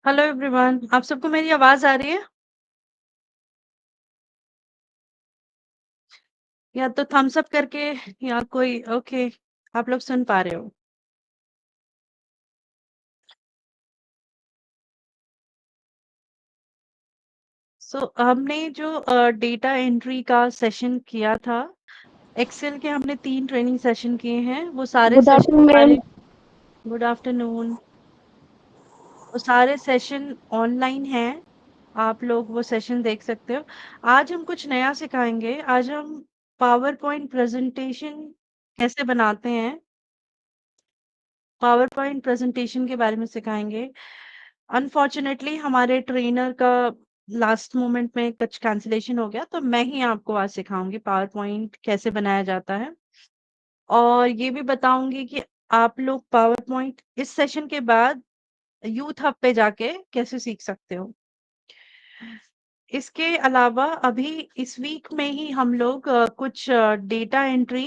Hello everyone, आप सबको मेरी आवाज़ आ रही है? या तो थम्स अप करके या कोई ओके, आप लोग सुन पा रहे हो। हमने जो डेटा एंट्री का सेशन किया था, एक्सेल के हमने 3 ट्रेनिंग सेशन किए हैं, वो सारे गुड सेशन आफ्टरनून मैम। हमारे गुड आफ्टरनून। वो सारे सेशन ऑनलाइन हैं, आप लोग वो सेशन देख सकते हो। आज हम कुछ नया सिखाएँगे, आज हम पावर पॉइंट प्रेज़ेंटेशन कैसे बनाते हैं पावर पॉइंट प्रेजेंटेशन के बारे में सिखाएँगे। अनफॉर्च्युनेटली हमारे ट्रेनर का लास्ट मोमेंट में कुछ कैंसलेशन हो गया, तो मैं ही आपको आज सिखाऊँगी पावर पॉइंट कैसे बनाया जाता है। और ये भी बताऊँगी कि आप लोग पावर पॉइंट इस सेशन के बाद यूथ हब पे जाके कैसे सीख सकते हो। इसके अलावा अभी इस वीक में ही हम लोग कुछ डेटा एंट्री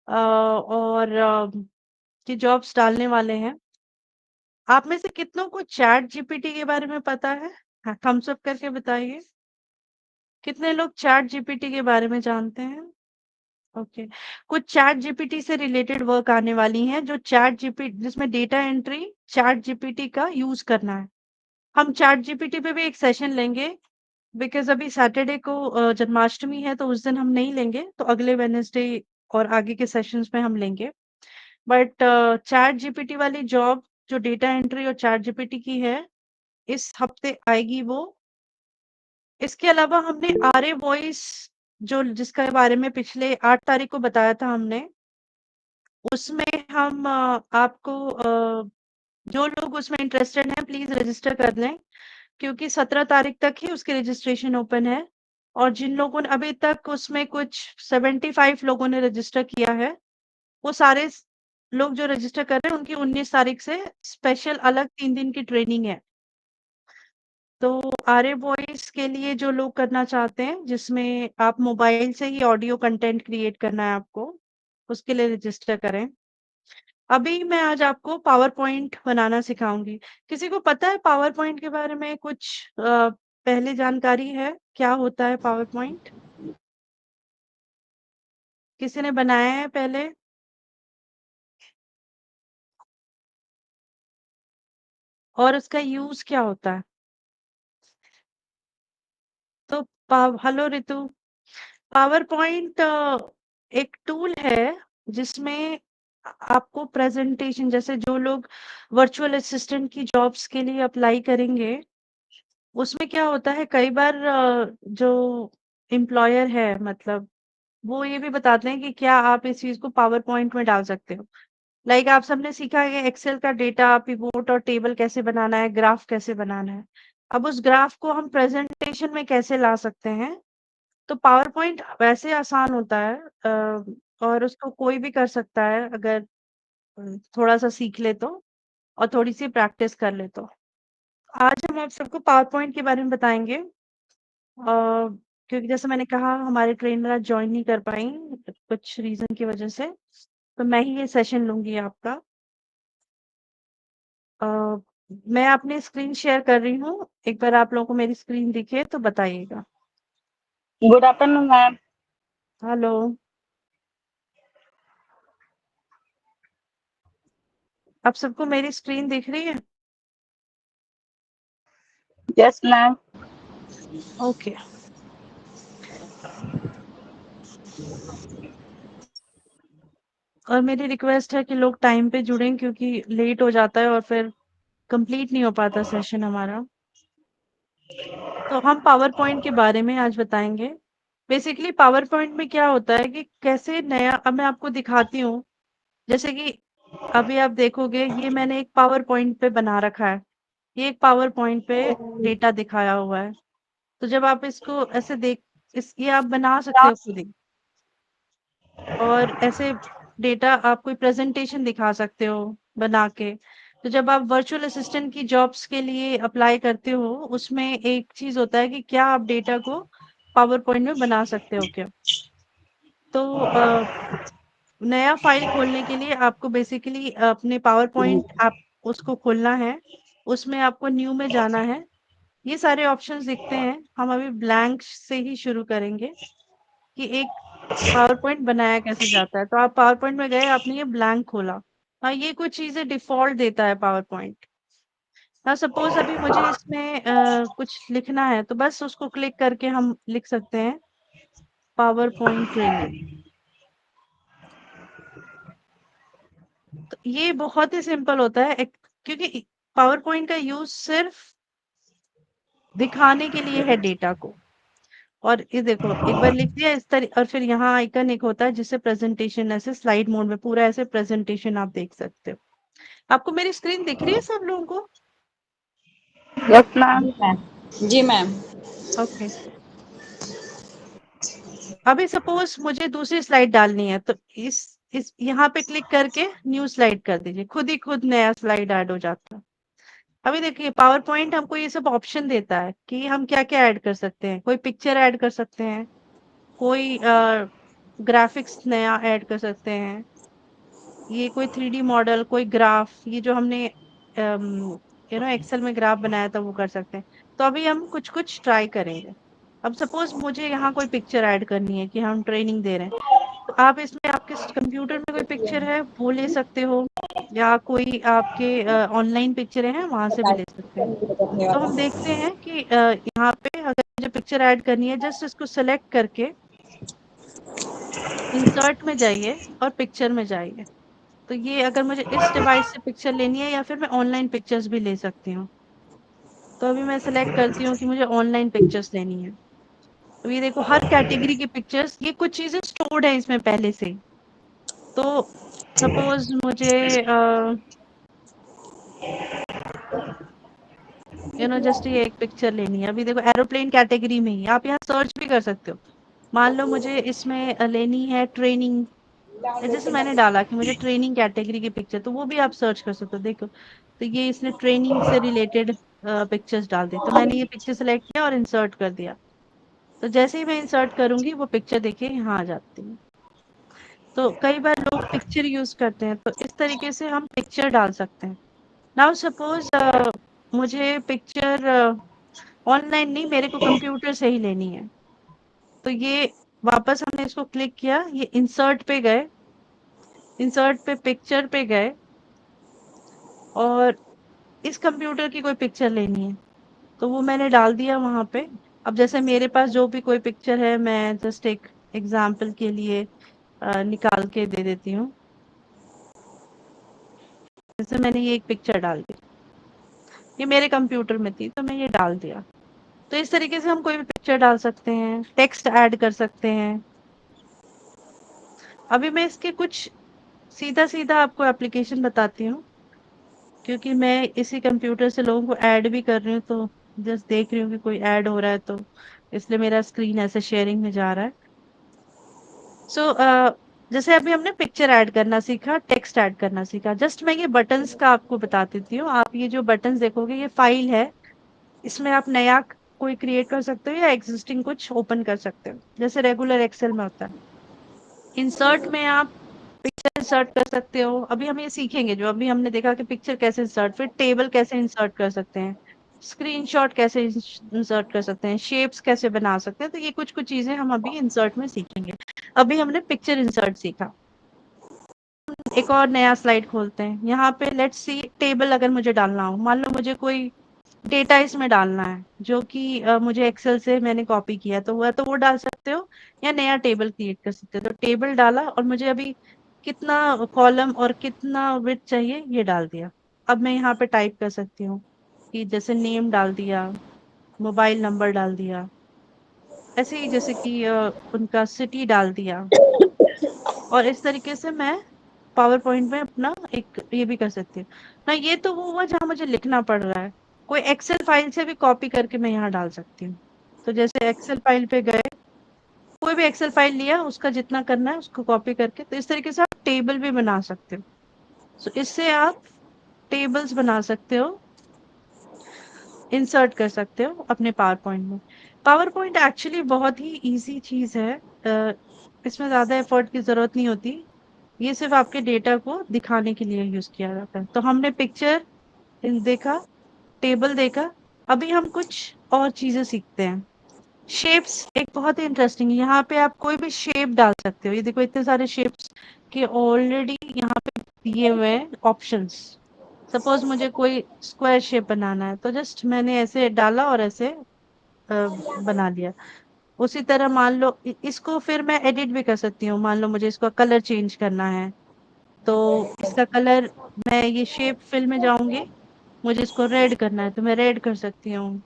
और की जॉब्स डालने वाले हैं। आप में से कितनों को चैट जीपीटी के बारे में पता है? हाँ, थम्स अप करके बताइए। कितने लोग चैट जीपीटी के बारे में जानते हैं? ओके। कुछ चैट जीपीटी से रिलेटेड वर्क आने वाली हैं जो चैट जीपीटी जिसमें डेटा एंट्री चैट जीपीटी का यूज करना है। हम चैट जीपीटी पे भी एक सेशन लेंगे बिकॉज अभी सैटरडे को जन्माष्टमी है तो उस दिन हम नहीं लेंगे, तो अगले वेडनेसडे और आगे के सेशंस में हम लेंगे। बट चैट जीपीटी वाली जॉब जो डेटा एंट्री और चैट जीपीटी की है, इस हफ्ते आएगी वो। इसके अलावा हमने आर्य वॉइस जो जिसके बारे में पिछले 8 तारीख को बताया था हमने, उसमें हम आपको जो लोग उसमें इंटरेस्टेड हैं प्लीज़ रजिस्टर कर लें, क्योंकि 17 तारीख तक ही उसकी रजिस्ट्रेशन ओपन है। और जिन लोगों ने अभी तक उसमें कुछ 75 लोगों ने रजिस्टर किया है, वो सारे लोग जो रजिस्टर कर रहे हैं उनकी 19 तारीख से स्पेशल अलग 3 दिन की ट्रेनिंग है। तो आर्य वॉइस के लिए जो लोग करना चाहते हैं जिसमें आप मोबाइल से ही ऑडियो कंटेंट क्रिएट करना है आपको, उसके लिए रजिस्टर करें। अभी मैं आज आपको पावर पॉइंट बनाना सिखाऊंगी। किसी को पता है पावर पॉइंट के बारे में कुछ पहले जानकारी है क्या होता है पावर पॉइंट? किसी ने बनाया है पहले? और उसका यूज क्या होता है? तो हेलो रितु, पावर पॉइंट एक टूल है जिसमें आपको प्रेजेंटेशन, जैसे जो लोग वर्चुअल असिस्टेंट की जॉब्स के लिए अप्लाई करेंगे, उसमें क्या होता है कई बार जो एम्प्लॉयर है मतलब वो ये भी बताते हैं कि क्या आप इस चीज को पावर पॉइंट में डाल सकते हो। लाइक आप सबने सीखा है एक्सेल का डेटा पिवोट और टेबल कैसे बनाना है, ग्राफ कैसे बनाना है। अब उस ग्राफ को हम प्रेजेंटेशन में कैसे ला सकते हैं? तो पावर पॉइंट वैसे आसान होता है और उसको कोई भी कर सकता है अगर थोड़ा सा सीख ले तो और थोड़ी सी प्रैक्टिस कर ले तो। आज हम आप सबको पावर पॉइंट के बारे में बताएंगे, क्योंकि जैसे मैंने कहा हमारे ट्रेनर आज ज्वाइन नहीं कर पाई कुछ रीजन की वजह से, तो मैं ही ये सेशन लूंगी आपका। अ, मैं अपनी स्क्रीन शेयर कर रही हूँ, एक बार आप लोगों को मेरी स्क्रीन दिखे तो बताइएगा। Good afternoon ma'am. हेलो, आप सबको मेरी स्क्रीन दिख रही है? Yes ma'am. ओके। और मेरी रिक्वेस्ट है कि लोग टाइम पे जुड़ें क्योंकि लेट हो जाता है और फिर कंप्लीट नहीं हो पाता सेशन हमारा। तो हम पावर पॉइंट के बारे में आज बताएंगे। बेसिकली पावर पॉइंट में क्या होता है कि कैसे नया, अब मैं आपको दिखाती हूँ। जैसे कि अभी आप देखोगे ये मैंने एक पावर पॉइंट पे बना रखा है, ये एक पावर पॉइंट पे डेटा दिखाया हुआ है। तो जब आप इसको ऐसे देख इस ये आप बना सकते हो खुद ही, और ऐसे डेटा आप कोई प्रेजेंटेशन दिखा सकते हो बना के। तो जब आप वर्चुअल असिस्टेंट की जॉब्स के लिए अप्लाई करते हो, उसमें एक चीज होता है कि क्या आप डेटा को पावर पॉइंट में बना सकते हो क्या। तो नया फाइल खोलने के लिए आपको बेसिकली अपने पावर पॉइंट आप उसको खोलना है। उसमें आपको न्यू में जाना है। ये सारे ऑप्शंस दिखते हैं। हम अभी ब्लैंक से ही शुरू करेंगे कि एक पावर पॉइंट बनाया कैसे जाता है। तो आप पावर पॉइंट में गए, आपने ये ब्लैंक खोला। हाँ, ये कुछ चीजें डिफॉल्ट देता है पावर पॉइंट। हाँ, सपोज अभी मुझे इसमें कुछ लिखना है, तो बस उसको क्लिक करके हम लिख सकते हैं पावर पॉइंट ट्रेनिंग। तो ये बहुत ही सिंपल होता है क्योंकि पावर पॉइंट का यूज सिर्फ दिखाने के लिए है डेटा को। और ये देखो, एक बार लिख दिया इस तरह, और फिर यहाँ आइकन एक होता है जिससे प्रेजेंटेशन, ऐसे स्लाइड मोड में पूरा ऐसे प्रेजेंटेशन आप देख सकते हो। आपको मेरी स्क्रीन दिख रही है सब लोगों को? Yes, ma'am. जी मैम। जी मैम। ओके। अभी सपोज मुझे दूसरी स्लाइड डालनी है, तो इस यहाँ पे क्लिक करके न्यू स्लाइड कर दीजिए, खुद ही खुद नया स्लाइड ऐड हो जाता है। अभी देखिए, पावर पॉइंट हमको ये सब ऑप्शन देता है कि हम क्या क्या ऐड कर सकते हैं। कोई पिक्चर ऐड कर सकते हैं, कोई ग्राफिक्स नया ऐड कर सकते हैं, ये कोई 3D मॉडल, कोई ग्राफ, ये जो हमने एक्सेल में ग्राफ बनाया था वो कर सकते हैं। तो अभी हम कुछ कुछ ट्राई करेंगे। अब सपोज मुझे यहाँ कोई पिक्चर ऐड करनी है कि हम ट्रेनिंग दे रहे हैं, तो आप इसमें आपके कंप्यूटर में कोई पिक्चर है वो ले सकते हो, या कोई आपके ऑनलाइन पिक्चरें हैं वहां से भी ले सकते हैं। तो हम देखते हैं कि यहाँ पे अगर मुझे पिक्चर ऐड करनी है, जस्ट इसको सेलेक्ट करके इंसर्ट में जाइए और पिक्चर में जाइए। तो ये अगर मुझे इस डिवाइस से पिक्चर लेनी है, या फिर मैं ऑनलाइन पिक्चर्स भी ले सकती हूँ। तो अभी मैं सेलेक्ट करती हूँ कि मुझे ऑनलाइन पिक्चर्स लेनी है। तो ये देखो, हर कैटेगरी की पिक्चर्स, ये कुछ चीजें स्टोर्ड है इसमें पहले से ही। तो सपोज मुझे जस्ट ये एक पिक्चर लेनी है। अभी देखो, एरोप्लेन कैटेगरी में ही आप यहाँ सर्च भी कर सकते हो। मान लो मुझे इसमें लेनी है ट्रेनिंग, जैसे मैंने डाला कि मुझे ट्रेनिंग कैटेगरी की पिक्चर, तो वो भी आप सर्च कर सकते हो। देखो, तो ये इसने ट्रेनिंग से रिलेटेड पिक्चर्स डाल दी, तो मैंने ये पिक्चर सेलेक्ट किया और इंसर्ट कर दिया। तो जैसे ही मैं इंसर्ट करूंगी, वो पिक्चर देखिए यहाँ आ जाती है। तो कई बार लोग पिक्चर यूज करते हैं, तो इस तरीके से हम पिक्चर डाल सकते हैं। नाउ सपोज मुझे पिक्चर ऑनलाइन नहीं, मेरे को कंप्यूटर से ही लेनी है। तो ये वापस हमने इसको क्लिक किया, ये इंसर्ट पे गए, इंसर्ट पे पिक्चर पे गए, और इस कंप्यूटर की कोई पिक्चर लेनी है, तो वो मैंने डाल दिया वहां पे। अब जैसे मेरे पास जो भी कोई पिक्चर है, मैं जस्ट एक एग्जाम्पल के लिए निकाल के दे देती हूँ। जैसे मैंने ये एक पिक्चर डाल दी, ये मेरे कंप्यूटर में थी तो मैं ये डाल दिया। तो इस तरीके से हम कोई भी पिक्चर डाल सकते हैं, टेक्स्ट ऐड कर सकते हैं। अभी मैं इसके कुछ सीधा सीधा आपको एप्लीकेशन बताती हूँ, क्योंकि मैं इसी कंप्यूटर से लोगों को ऐड भी कर रही हूँ, तो जस्ट देख रही हूँ कि कोई ऐड हो रहा है, तो इसलिए मेरा स्क्रीन ऐसे शेयरिंग में जा रहा है। सो जैसे अभी हमने पिक्चर ऐड करना सीखा, टेक्स्ट ऐड करना सीखा। जस्ट मैं ये बटन्स का आपको बता देती हूँ। आप ये जो बटन्स देखोगे, ये फाइल है, इसमें आप नया कोई क्रिएट कर सकते हो या एग्जिस्टिंग कुछ ओपन कर सकते हो, जैसे रेगुलर एक्सेल में होता है। इंसर्ट में आप पिक्चर इंसर्ट कर सकते हो। अभी हम ये सीखेंगे, जो अभी हमने देखा कि पिक्चर कैसे इंसर्ट, फिर टेबल कैसे इंसर्ट कर सकते हैं, स्क्रीनशॉट कैसे इंसर्ट कर सकते हैं, शेप्स कैसे बना सकते हैं। तो ये कुछ कुछ चीजें हम अभी इंसर्ट में सीखेंगे। अभी हमने पिक्चर इंसर्ट सीखा। एक और नया स्लाइड खोलते हैं। यहाँ पे लेट्स सी, टेबल अगर मुझे डालना हो, मान लो मुझे कोई डेटा इसमें डालना है, जो कि मुझे एक्सेल से मैंने कॉपी किया, तो वो डाल सकते हो, या नया टेबल क्रिएट कर सकते हो। तो टेबल डाला, और मुझे अभी कितना कॉलम और कितना विड्थ चाहिए ये डाल दिया। अब मैं यहाँ पे टाइप कर सकती हूँ कि जैसे नेम डाल दिया, मोबाइल नंबर डाल दिया, ऐसे ही जैसे कि उनका सिटी डाल दिया। और इस तरीके से मैं पावर पॉइंट में अपना एक ये भी कर सकती हूँ ना। ये तो वो हुआ जहाँ मुझे लिखना पड़ रहा है। कोई एक्सेल फाइल से भी कॉपी करके मैं यहाँ डाल सकती हूँ। तो जैसे एक्सेल फाइल पे गए, कोई भी एक्सेल फाइल लिया, उसका जितना करना है उसको कॉपी करके, तो इस तरीके से आप टेबल भी बना सकते हो। सो इससे आप टेबल्स बना सकते हो, इंसर्ट कर सकते हो अपने पावर पॉइंट में। पावर पॉइंट एक्चुअली बहुत ही इजी चीज है। इसमें ज्यादा एफर्ट की जरूरत नहीं होती। ये सिर्फ आपके डेटा को दिखाने के लिए यूज किया जाता है। तो हमने पिक्चर देखा, टेबल देखा। अभी हम कुछ और चीजें सीखते हैं। शेप्स एक बहुत ही इंटरेस्टिंग है। यहाँ पे आप कोई भी शेप डाल सकते हो। ये देखो इतने सारे शेप्स के ऑलरेडी यहाँ पे दिए हुए हैं ऑप्शंस। सपोज मुझे कोई स्क्वायर शेप बनाना है तो जस्ट मैंने ऐसे डाला और ऐसे बना लिया। उसी तरह मान लो इसको फिर मैं एडिट भी कर सकती हूँ। मान लो मुझे इसका कलर चेंज करना है तो इसका कलर, मैं ये शेप फिल में जाऊंगी, मुझे इसको रेड करना है तो मैं रेड कर सकती हूँ,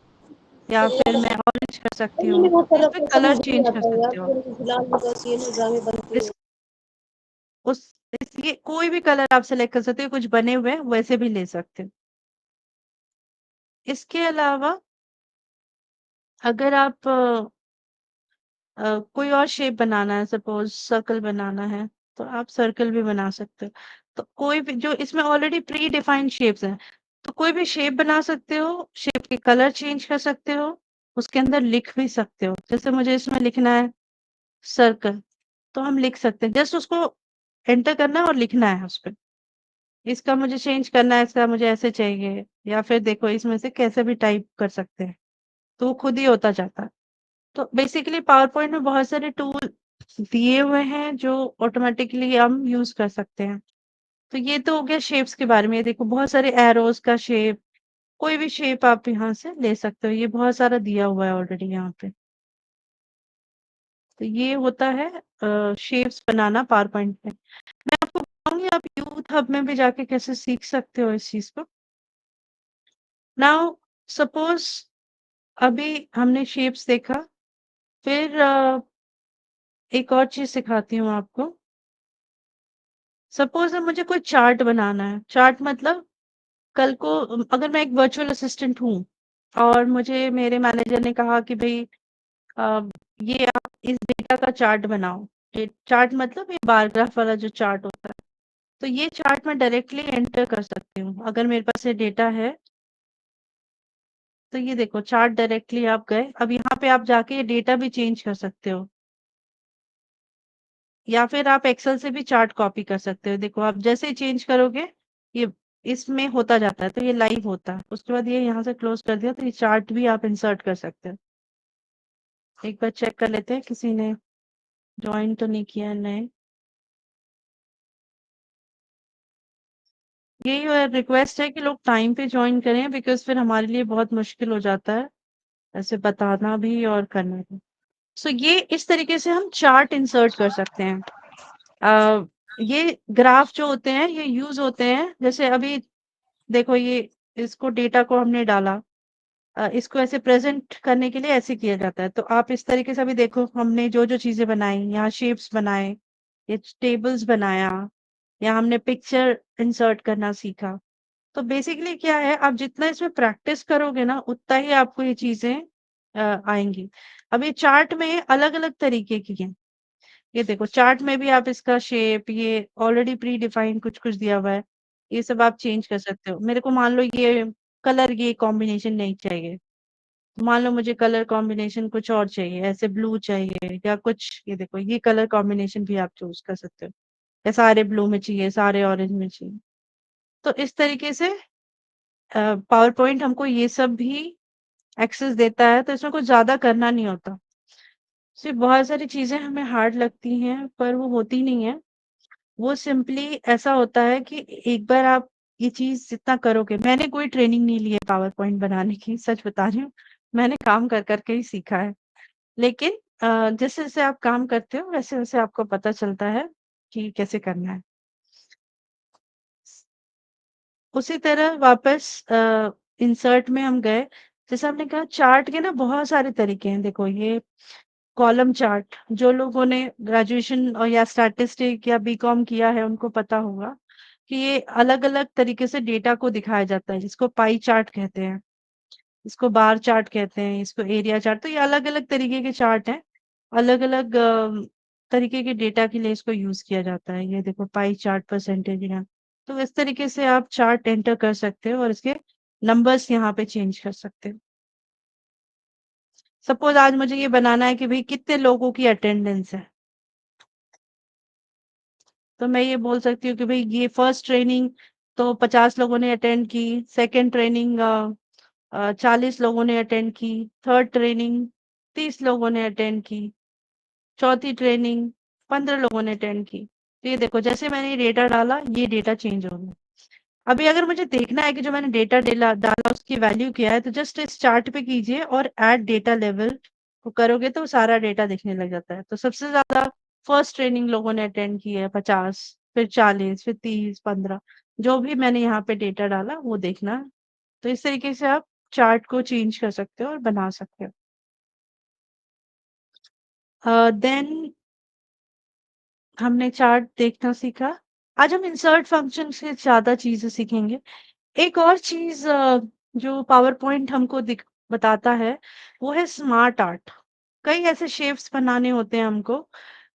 या फिर मैं ऑरेंज कर सकती मैंने हूँ। बहुत तो सारा इसमें समझ कलर नहीं चेंज कर आता है यार, सकते हो आप। तो फिलहाल में बस ये ड्रामे बनती है। इस उस ये कोई भी कलर आप सेलेक्ट कर सकते हो। कुछ बने हुए हैं वैसे भी ले सकते हो। इसके अलावा अगर आप कोई और शेप बनाना है, सपोज सर्कल बनाना है तो आप सर्कल भी बना सकते हो। तो कोई भी जो इसमें ऑलरेडी प्री डिफाइंड शेप्स हैं, तो कोई भी शेप बना सकते हो, शेप के कलर चेंज कर सकते हो, उसके अंदर लिख भी सकते हो। जैसे मुझे इसमें लिखना है सर्कल, तो हम लिख सकते हैं। जस्ट उसको एंटर करना है और लिखना है उस पे। इसका मुझे चेंज करना है, इसका मुझे ऐसे चाहिए, या फिर देखो इसमें से कैसे भी टाइप कर सकते हैं, तो वो खुद ही होता जाता है। तो बेसिकली पावर पॉइंट में बहुत सारे टूल दिए हुए हैं जो ऑटोमेटिकली हम यूज कर सकते हैं। तो ये तो हो गया शेप्स के बारे में। ये देखो बहुत सारे एरोज का शेप, कोई भी शेप आप यहाँ से ले सकते हो। ये बहुत सारा दिया हुआ है ऑलरेडी यहाँ पे। तो ये होता है शेप्स बनाना पावर पॉइंट में। मैं आपको बताऊंगी आप यूथ हब में भी जाके कैसे सीख सकते हो इस चीज को। नाउ सपोज अभी हमने शेप्स देखा, फिर एक और चीज सिखाती हूँ आपको। सपोज मुझे कोई चार्ट बनाना है। चार्ट मतलब कल को अगर मैं एक वर्चुअल असिस्टेंट हूँ और मुझे मेरे मैनेजर ने कहा कि भाई अ, ये आप इस डेटा का चार्ट बनाओ। ये चार्ट मतलब ये बार ग्राफ वाला जो चार्ट होता है, तो ये चार्ट मैं डायरेक्टली एंटर कर सकती हूँ अगर मेरे पास ये डेटा है। तो ये देखो चार्ट डायरेक्टली आप गए। अब यहाँ पे आप जाके ये डेटा भी चेंज कर सकते हो, या फिर आप एक्सेल से भी चार्ट कॉपी कर सकते हो। देखो आप जैसे ही चेंज करोगे ये इसमें होता जाता है, तो ये लाइव होता है। उसके बाद ये यहाँ से क्लोज कर दिया तो ये चार्ट भी आप इंसर्ट कर सकते हो। एक बार चेक कर लेते हैं किसी ने ज्वाइन तो नहीं किया है नए। यही रिक्वेस्ट है कि लोग टाइम पे ज्वाइन करें, बिकॉज फिर हमारे लिए बहुत मुश्किल हो जाता है ऐसे बताना भी और करना भी। सो ये इस तरीके से हम चार्ट इंसर्ट कर सकते हैं। ये ग्राफ जो होते हैं ये यूज होते हैं, जैसे अभी देखो ये इसको डेटा को हमने डाला, इसको ऐसे प्रेजेंट करने के लिए ऐसे किया जाता है। तो आप इस तरीके से अभी देखो हमने जो जो चीजें बनाई, यहाँ शेप्स बनाए, ये टेबल्स बनाया, या हमने पिक्चर इंसर्ट करना सीखा। तो बेसिकली क्या है, आप जितना इसमें प्रैक्टिस करोगे ना उतना ही आपको ये चीजें आएंगी। अब ये चार्ट में अलग अलग तरीके की है। ये देखो चार्ट में भी आप इसका शेप, ये ऑलरेडी प्री डिफाइंड कुछ कुछ दिया हुआ है, ये सब आप चेंज कर सकते हो। मेरे को मान लो ये कलर, ये कॉम्बिनेशन नहीं चाहिए, मान लो मुझे कलर कॉम्बिनेशन कुछ और चाहिए, ऐसे ब्लू चाहिए या कुछ। ये देखो ये कलर कॉम्बिनेशन भी आप चूज कर सकते हो, या सारे ब्लू में चाहिए, सारे ऑरेंज में चाहिए। तो इस तरीके से पावर पॉइंट हमको ये सब भी एक्सेस देता है। तो इसमें कुछ ज्यादा करना नहीं होता। सिर्फ बहुत सारी चीजें हमें हार्ड लगती हैं पर वो होती नहीं है। वो सिंपली ऐसा होता है कि एक बार आप ये चीज जितना करोगे, मैंने कोई ट्रेनिंग नहीं ली है पावर पॉइंट बनाने की, सच बता रही हूँ। मैंने काम कर करके ही सीखा है। लेकिन जैसे जैसे आप काम करते हो वैसे वैसे आपको पता चलता है कि कैसे करना है। उसी तरह वापस इंसर्ट में हम गए। जैसे हमने कहा चार्ट के ना बहुत सारे तरीके हैं। देखो ये कॉलम चार्ट, जो लोगों ने ग्रेजुएशन और या स्टैटिस्टिक या बीकॉम किया है उनको पता होगा कि ये अलग अलग तरीके से डेटा को दिखाया जाता है, जिसको पाई चार्ट कहते हैं, इसको बार चार्ट कहते हैं, इसको एरिया चार्ट। तो ये अलग अलग तरीके के चार्ट हैं। अलग अलग तरीके के डेटा के लिए इसको यूज किया जाता है। ये देखो पाई चार्ट, परसेंटेज है। तो इस तरीके से आप चार्ट एंटर कर सकते हो और इसके नंबर्स यहाँ पे चेंज कर सकते हो। सपोज आज मुझे ये बनाना है कि भाई कितने लोगों की अटेंडेंस है, तो मैं ये बोल सकती हूँ कि भाई ये फर्स्ट ट्रेनिंग तो 50 लोगों ने अटेंड की, सेकंड ट्रेनिंग 40 लोगों ने अटेंड की, थर्ड ट्रेनिंग 30 लोगों ने अटेंड की, चौथी ट्रेनिंग 15 लोगों ने अटेंड की। तो ये देखो जैसे मैंने ये डेटा डाला, ये डेटा चेंज हो गया। अभी अगर मुझे देखना है कि जो मैंने डेटा डाला उसकी वैल्यू क्या है, तो जस्ट इस चार्ट पे कीजिए और ऐड डेटा लेवल को करोगे तो सारा डेटा दिखने लग जाता है। तो सबसे ज्यादा फर्स्ट ट्रेनिंग लोगों ने अटेंड की है 50, फिर 40, फिर 30, 15, जो भी मैंने यहाँ पे डेटा डाला वो देखना है। तो इस तरीके से आप चार्ट को चेंज कर सकते हो और बना सकते हो। देन हमने चार्ट देखना सीखा। आज हम इंसर्ट फंक्शन से ज्यादा चीजें सीखेंगे। एक और चीज जो पावर पॉइंट हमको बताता है वो है स्मार्ट आर्ट। कई ऐसे शेप्स बनाने होते हैं हमको,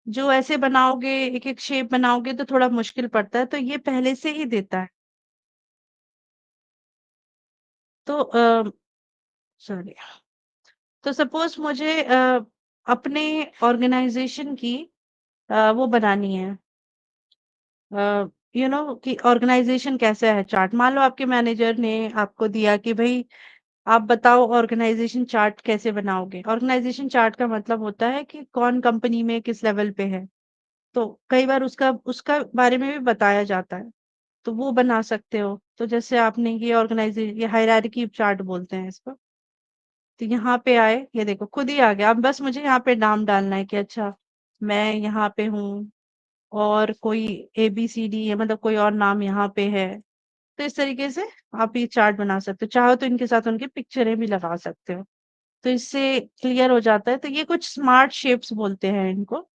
जो ऐसे बनाओगे, एक एक शेप बनाओगे तो थोड़ा मुश्किल पड़ता है, तो ये पहले से ही देता है। तो सॉरी, तो सपोज मुझे अपने ऑर्गेनाइजेशन की वो बनानी है, कि ऑर्गेनाइजेशन कैसा है चार्ट। मान लो आपके मैनेजर ने आपको दिया कि भाई आप बताओ ऑर्गेनाइजेशन चार्ट कैसे बनाओगे। ऑर्गेनाइजेशन चार्ट का मतलब होता है कि कौन कंपनी में किस लेवल पे है। तो कई बार उसका उसका बारे में भी बताया जाता है, तो वो बना सकते हो। तो जैसे आपने ये ऑर्गेनाइजेशन, ये हायरार्की चार्ट बोलते हैं इसको। तो यहाँ पे आए, ये देखो खुद ही आ गया। अब बस मुझे यहाँ पे नाम डालना है कि अच्छा मैं यहाँ पे हूँ, और कोई ABCD है, मतलब कोई और नाम यहाँ पे है। तो इस तरीके से आप ये चार्ट बना सकते हो। चाहो तो इनके साथ उनकी पिक्चरें भी लगा सकते हो, तो इससे क्लियर हो जाता है। तो ये कुछ स्मार्ट शेप्स बोलते हैं इनको,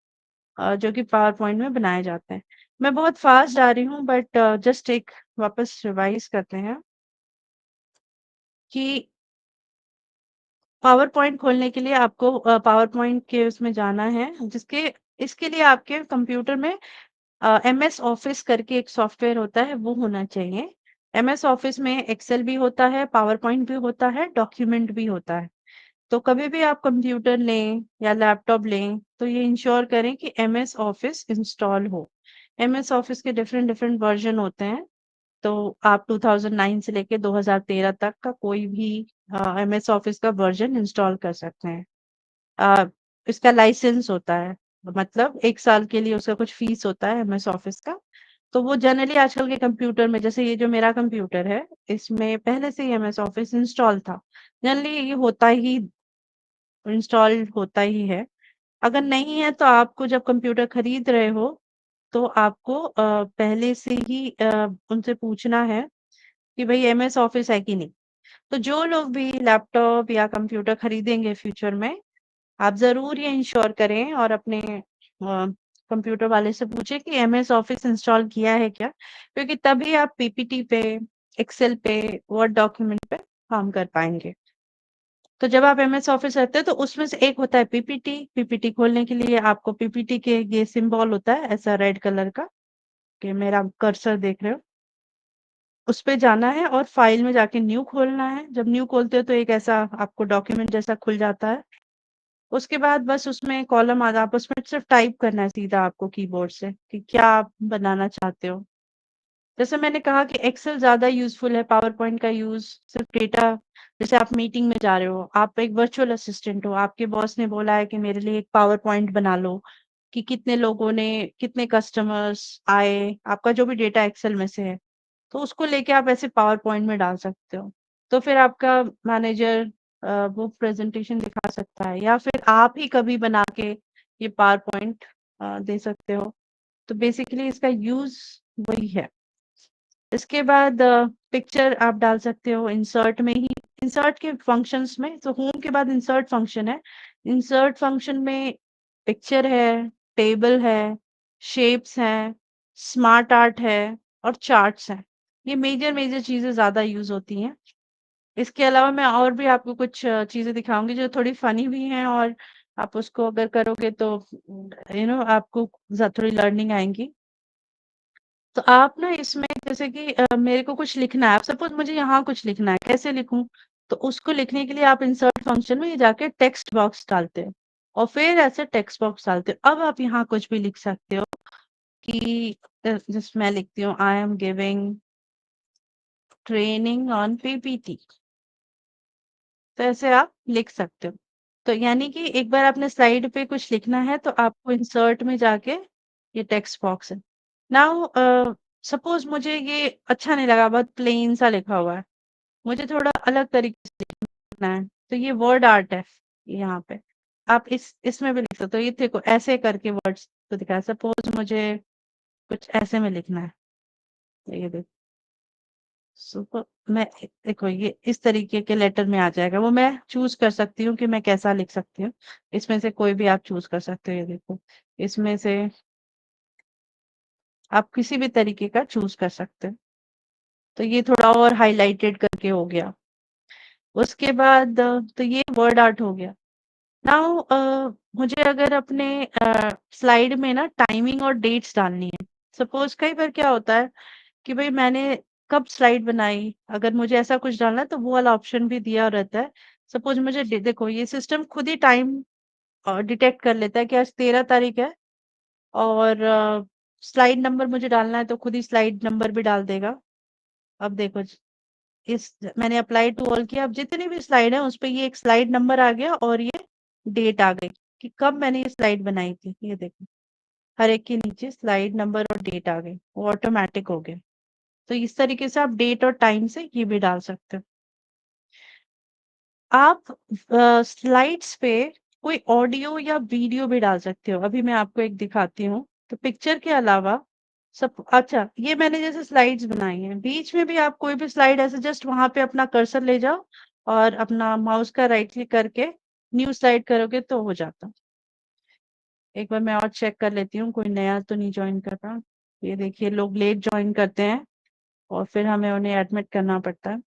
जो कि पावर पॉइंट में बनाए जाते हैं। मैं बहुत फास्ट जा रही हूँ, बट जस्ट एक वापस रिवाइज करते हैं कि पावर पॉइंट खोलने के लिए आपको पावर पॉइंट के उसमें जाना है, जिसके इसके लिए आपके कंप्यूटर में MS ऑफिस करके एक सॉफ्टवेयर होता है, वो होना चाहिए। MS ऑफिस में एक्सेल भी होता है, पावर पॉइंट भी होता है, डॉक्यूमेंट भी होता है। तो कभी भी आप कंप्यूटर लें या लैपटॉप लें तो ये इंश्योर करें कि MS ऑफिस इंस्टॉल हो। MS ऑफिस के डिफरेंट डिफरेंट वर्जन होते हैं। तो आप 2009 से लेके 2013 तक का कोई भी MS ऑफिस का वर्जन इंस्टॉल कर सकते हैं। अ, इसका लाइसेंस होता है, मतलब 1 साल के लिए उसका कुछ फीस होता है MS ऑफिस का। तो वो जनरली आजकल के कंप्यूटर में, जैसे ये जो मेरा कंप्यूटर है, इसमें पहले से ही MS ऑफिस इंस्टॉल था। जनरली ये होता ही, इंस्टॉल होता ही है। अगर नहीं है तो आपको जब कंप्यूटर खरीद रहे हो तो आपको पहले से ही उनसे पूछना है कि भाई MS ऑफिस है कि नहीं। तो जो लोग भी लैपटॉप या कंप्यूटर खरीदेंगे फ्यूचर में, आप ज़रूर ये इंश्योर करें और अपने कंप्यूटर वाले से पूछें कि MS ऑफिस इंस्टॉल किया है क्या? क्योंकि तभी आप PPT पे, एक्सेल पे, वर्ड डॉक्यूमेंट पे काम कर पाएँगे। तो जब आप MS ऑफिस रखते हैं तो उसमें से एक होता है PPT। PPT खोलने के लिए आपको PPT के ये सिंबल होता है ऐसा रेड कलर का, कि मेरा कर्सर देख रहे हो, उस पे जाना है और फाइल में जाके न्यू खोलना है। जब न्यू खोलते हो तो एक ऐसा आपको डॉक्यूमेंट जैसा खुल जाता है। उसके बाद बस उसमें कॉलम आ, आप उसमें सिर्फ टाइप करना है सीधा आपको कीबोर्ड से कि क्या आप बनाना चाहते हो। जैसे मैंने कहा कि एक्सेल ज्यादा यूजफुल है, पावर पॉइंट का यूज सिर्फ डेटा। जैसे आप मीटिंग में जा रहे हो, आप एक वर्चुअल असिस्टेंट हो, आपके बॉस ने बोला है कि मेरे लिए एक पावर पॉइंट बना लो कि कितने लोगों ने, कितने कस्टमर्स आए, आपका जो भी डेटा एक्सेल में से है, तो उसको लेके आप ऐसे पावर पॉइंट में डाल सकते हो। तो फिर आपका मैनेजर वो प्रेजेंटेशन दिखा सकता है, या फिर आप ही कभी बना के ये पावर पॉइंट दे सकते हो। तो बेसिकली इसका यूज वही है। इसके बाद पिक्चर आप डाल सकते हो इंसर्ट में ही। इंसर्ट के फंक्शंस में, तो होम के बाद इंसर्ट फंक्शन है। इंसर्ट फंक्शन में पिक्चर है, टेबल है, शेप्स हैं, स्मार्ट आर्ट है और चार्ट्स हैं। ये मेजर मेजर चीजें ज्यादा यूज होती हैं। इसके अलावा मैं और भी आपको कुछ चीजें दिखाऊंगी जो थोड़ी फनी भी हैं, और आप उसको अगर करोगे तो आपको थोड़ी लर्निंग आएंगी। तो आप ना इसमें जैसे कि मेरे को कुछ लिखना है, अब सपोज मुझे यहाँ कुछ लिखना है, कैसे लिखूं? तो उसको लिखने के लिए आप इंसर्ट फंक्शन में ये जाके टेक्स्ट बॉक्स डालते हो और फिर ऐसे टेक्स्ट बॉक्स डालते हो। अब आप यहाँ कुछ भी लिख सकते हो कि जस्ट मैं लिखती हूँ I am giving training on PPT। तो ऐसे आप लिख सकते हो। तो यानी कि एक बार आपने स्लाइड पे कुछ लिखना है तो आपको इंसर्ट में जाके ये टेक्स्ट बॉक्स है। नाउ सपोज मुझे ये अच्छा नहीं लगा, बहुत प्लेन सा लिखा हुआ है, मुझे थोड़ा अलग तरीके से लिखना है, तो ये वर्ड आर्ट है यहाँ पे। आप इसमें भी लिख सकते हो। ये देखो ऐसे करके वर्ड्स को दिखा, सपोज मुझे कुछ ऐसे में लिखना है, तो ये देखो सुपर, मैं देखो ये इस तरीके के लेटर में आ जाएगा, वो मैं चूज कर सकती हूँ कि मैं कैसा लिख सकती हूँ। इसमें से कोई भी आप चूज कर सकते हो। ये देखो इसमें से आप किसी भी तरीके का चूज कर सकते हो। तो ये थोड़ा और हाईलाइटेड करके हो गया। उसके बाद तो ये वर्ड आर्ट हो गया। नाउ मुझे अगर अपने स्लाइड में ना टाइमिंग और डेट्स डालनी है। सपोज कई बार क्या होता है कि भाई मैंने कब स्लाइड बनाई, अगर मुझे ऐसा कुछ डालना है तो वो वाला ऑप्शन भी दिया रहता है। सपोज मुझे देखो ये सिस्टम खुद ही टाइम डिटेक्ट कर लेता है कि आज 13 तारीख है, और स्लाइड नंबर मुझे डालना है तो खुद ही स्लाइड नंबर भी डाल देगा। अब देखो इस मैंने अप्लाई टू ऑल किया, अब जितनी भी स्लाइड है उस पे ये एक स्लाइड नंबर आ गया और ये डेट आ गई कि कब मैंने ये स्लाइड बनाई थी। ये देखो हर एक के नीचे स्लाइड नंबर और डेट आ गई, वो ऑटोमेटिक हो गया। तो इस तरीके से आप डेट और टाइम से ये भी डाल सकते हो। आप स्लाइड्स पे कोई ऑडियो या वीडियो भी डाल सकते हो। अभी मैं आपको एक दिखाती हूँ। तो पिक्चर के अलावा सब अच्छा, ये मैंने जैसे स्लाइड्स बनाई हैं, बीच में भी आप कोई भी स्लाइड ऐसे जस्ट वहां पे अपना कर्सर ले जाओ और अपना माउस का राइट क्लिक करके न्यू स्लाइड करोगे तो हो जाता। एक बार मैं और चेक कर लेती हूँ कोई नया तो नहीं ज्वाइन कर रहा। ये देखिए लोग लेट ज्वाइन करते हैं और फिर हमें उन्हें एडमिट करना पड़ता है।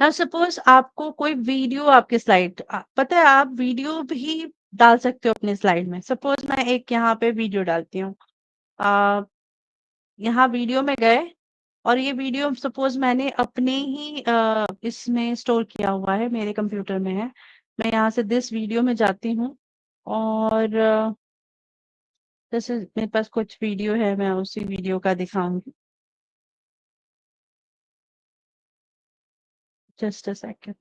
नाउ सपोज आपको कोई वीडियो आपके स्लाइड पता है, आप वीडियो भी डाल सकते हो अपने स्लाइड में। सपोज मैं एक यहाँ पे वीडियो डालती हूँ। आ, यहाँ वीडियो में गए और ये वीडियो सपोज मैंने अपने ही इसमें स्टोर किया हुआ है, मेरे कंप्यूटर में है। मैं यहाँ से दिस वीडियो में जाती हूँ और जैसे मेरे पास कुछ वीडियो है, मैं उसी वीडियो का दिखाऊंगी। Just a second.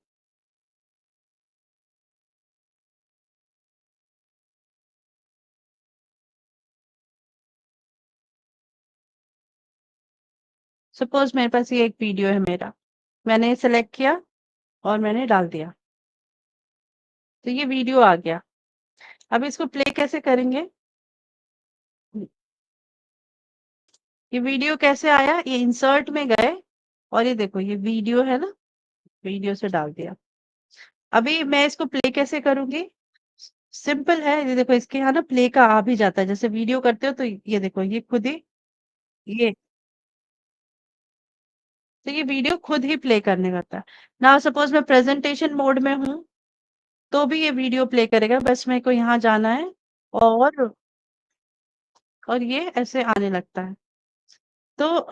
सपोज मेरे पास ये एक वीडियो है मेरा, मैंने सेलेक्ट किया और मैंने डाल दिया, तो ये वीडियो आ गया। अब इसको प्ले कैसे करेंगे? ये वीडियो कैसे आया? ये इंसर्ट में गए और ये देखो ये वीडियो है ना, वीडियो से डाल दिया। अभी मैं इसको प्ले कैसे करूंगी? सिंपल है, ये देखो इसके यहाँ ना प्ले का आ भी जाता है, जैसे वीडियो करते हो तो ये देखो ये खुद ही ये तो ये वीडियो खुद ही प्ले करने लगता है। ना सपोज मैं प्रेजेंटेशन मोड में हूँ तो भी ये वीडियो प्ले करेगा, बस मेरे को यहाँ जाना है और ये ऐसे आने लगता है। तो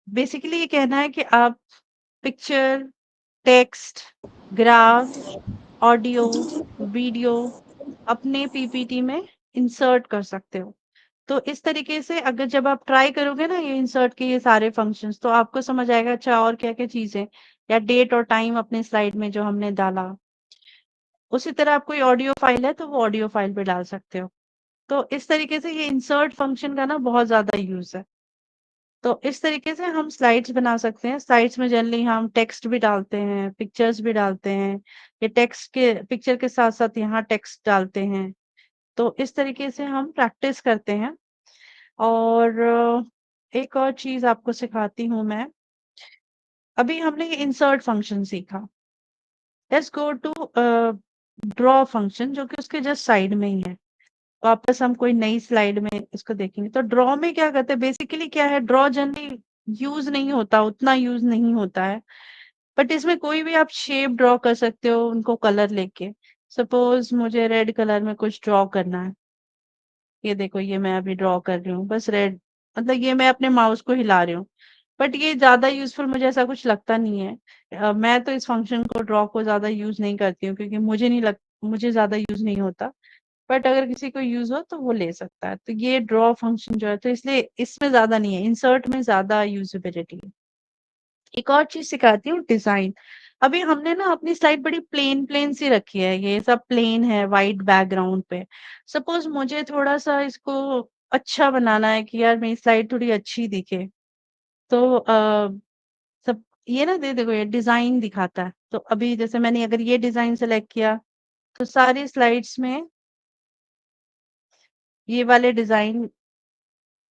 बेसिकली ये कहना है कि आप picture, text, graph, audio, video अपने पीपीटी में इंसर्ट कर सकते हो। तो इस तरीके से अगर जब आप ट्राई करोगे ना ये इंसर्ट के ये सारे फंक्शंस, तो आपको समझ आएगा अच्छा और क्या-क्या चीज़ें, या डेट और टाइम अपने स्लाइड में जो हमने डाला। उसी तरह आप कोई ऑडियो फाइल है तो वो ऑडियो फाइल पे डाल सकते हो। तो इस तरीके से ये इंसर्ट फंक्शन का ना बहुत ज़्यादा यूज़ है। तो इस तरीके से हम स्लाइड्स बना सकते हैं। स्लाइड्स में जनरली हम टेक्स्ट भी डालते हैं, पिक्चर्स भी डालते हैं। ये टेक्स्ट के पिक्चर के साथ-साथ यहाँ टेक्स्ट डालते हैं। तो इस तरीके से हम प्रैक्टिस करते हैं। और एक और चीज़ आपको सिखाती हूँ मैं। अभी हमने ये इंसर्ट फंक्शन सीखा। Let's go to draw function जो कि उसके जस्ट साइड में ही है। वापस हम कोई नई स्लाइड में इसको देखेंगे। तो ड्रॉ में क्या करते हैं, बेसिकली क्या है, ड्रॉ जनरली यूज़ नहीं होता, उतना यूज़ नहीं होता है। बट इसमें कोई भी आप शेप ड्रॉ कर सकते हो उनको कलर लेके। सपोज़ मुझे रेड कलर में कुछ ड्रॉ करना है। ये देखो ये मैं अभी ड्रॉ कर रही हूँ बस रेड, मतलब ये मैं अपने माउस को हिला रही हूँ। बट ये ज़्यादा यूज़फुल मुझे ऐसा कुछ लगता नहीं है। मैं तो इस फंक्शन को ड्रॉ को ज़्यादा यूज़ नहीं करती हूँ क्योंकि मुझे ज़्यादा यूज़ नहीं होता। बट अगर किसी को यूज़ हो तो वो ले सकता है। तो ये ड्रॉ फंक्शन जो है तो इसलिए इसमें ज़्यादा नहीं है, इंसर्ट में ज़्यादा यूज़ेबिलिटी है। एक और चीज़ सिखाती हूँ, डिज़ाइन। अभी हमने ना अपनी स्लाइड बड़ी प्लेन प्लेन सी रखी है, ये सब प्लेन है वाइट बैकग्राउंड पे। सपोज मुझे थोड़ा सा इसको अच्छा बनाना है कि यार मेरी स्लाइड थोड़ी अच्छी दिखे, तो सब ये ना दे देखो ये डिजाइन दिखाता है। तो अभी जैसे मैंने अगर ये डिजाइन सेलेक्ट किया तो सारी स्लाइड्स में ये वाले डिजाइन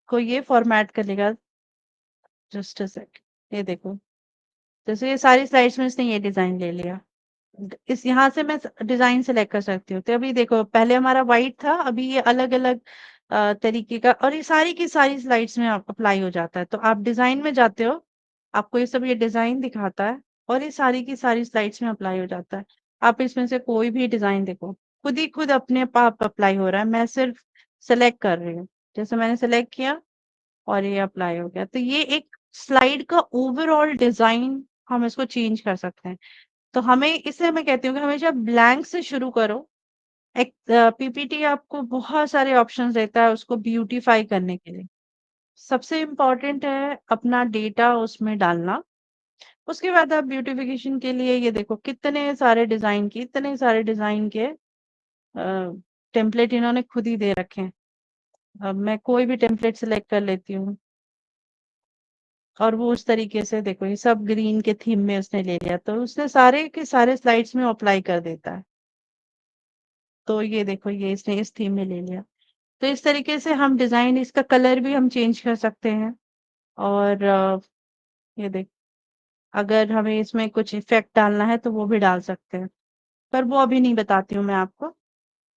को ये फॉर्मेट कर लेगा। जस्ट अ सेक, ये देखो, जैसे ये सारी स्लाइड्स में इसने ये डिजाइन ले लिया। इस यहाँ से मैं डिजाइन सेलेक्ट कर सकती हूँ। तो अभी देखो पहले हमारा वाइट था, अभी ये अलग अलग तरीके का, और ये सारी की सारी स्लाइड्स में अप्लाई हो जाता है। तो आप डिजाइन में जाते हो, आपको ये सब ये डिजाइन दिखाता है, और ये सारी की सारी स्लाइड्स में अप्लाई हो जाता है। आप इसमें से कोई भी डिजाइन देखो, खुद ही खुद अपने आप अप्लाई हो रहा है, मैं सिर्फ सेलेक्ट कर रही हूँ। जैसे मैंने सेलेक्ट किया और ये अप्लाई हो गया। तो ये एक स्लाइड का ओवरऑल डिजाइन हम इसको चेंज कर सकते हैं। तो हमें इससे मैं कहती हूँ कि हमेशा ब्लैंक से शुरू करो। एक पीपीटी आपको बहुत सारे ऑप्शंस देता है उसको ब्यूटीफाई करने के लिए। सबसे इम्पोर्टेंट है अपना डेटा उसमें डालना। उसके बाद आप ब्यूटिफिकेशन के लिए ये देखो कितने सारे डिजाइन के, इतने सारे डिजाइन के टेम्पलेट इन्होंने खुद ही दे रखे हैं। अब मैं कोई भी टेम्पलेट सिलेक्ट कर लेती हूँ, और वो उस तरीके से देखो ये सब ग्रीन के थीम में उसने ले लिया, तो उसने सारे के सारे स्लाइड्स में अप्लाई कर देता है। तो ये देखो ये इसने इस थीम में ले लिया। तो इस तरीके से हम डिजाइन, इसका कलर भी हम चेंज कर सकते हैं। और ये देख, अगर हमें इसमें कुछ इफेक्ट डालना है तो वो भी डाल सकते हैं, पर वो अभी नहीं बताती हूँ मैं आपको।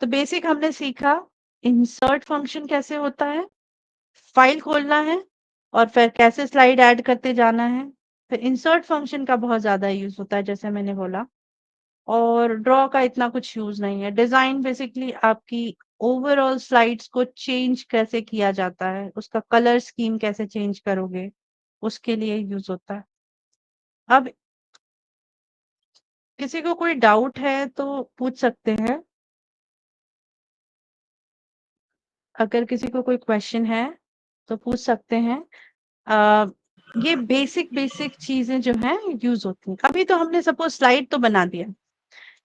तो बेसिक हमने सीखा इंसर्ट फंक्शन कैसे होता है, फाइल खोलना है, और फिर कैसे स्लाइड ऐड करते जाना है। फिर इंसर्ट फंक्शन का बहुत ज्यादा यूज होता है जैसे मैंने बोला, और ड्रॉ का इतना कुछ यूज नहीं है। डिजाइन बेसिकली आपकी ओवरऑल स्लाइड्स को चेंज कैसे किया जाता है, उसका कलर स्कीम कैसे चेंज करोगे, उसके लिए यूज होता है। अब किसी को कोई डाउट है तो पूछ सकते हैं। अगर किसी को कोई क्वेश्चन है तो पूछ सकते हैं। आ, ये बेसिक बेसिक चीजें जो हैं यूज होती हैं। अभी तो हमने सपोज स्लाइड तो बना दिया,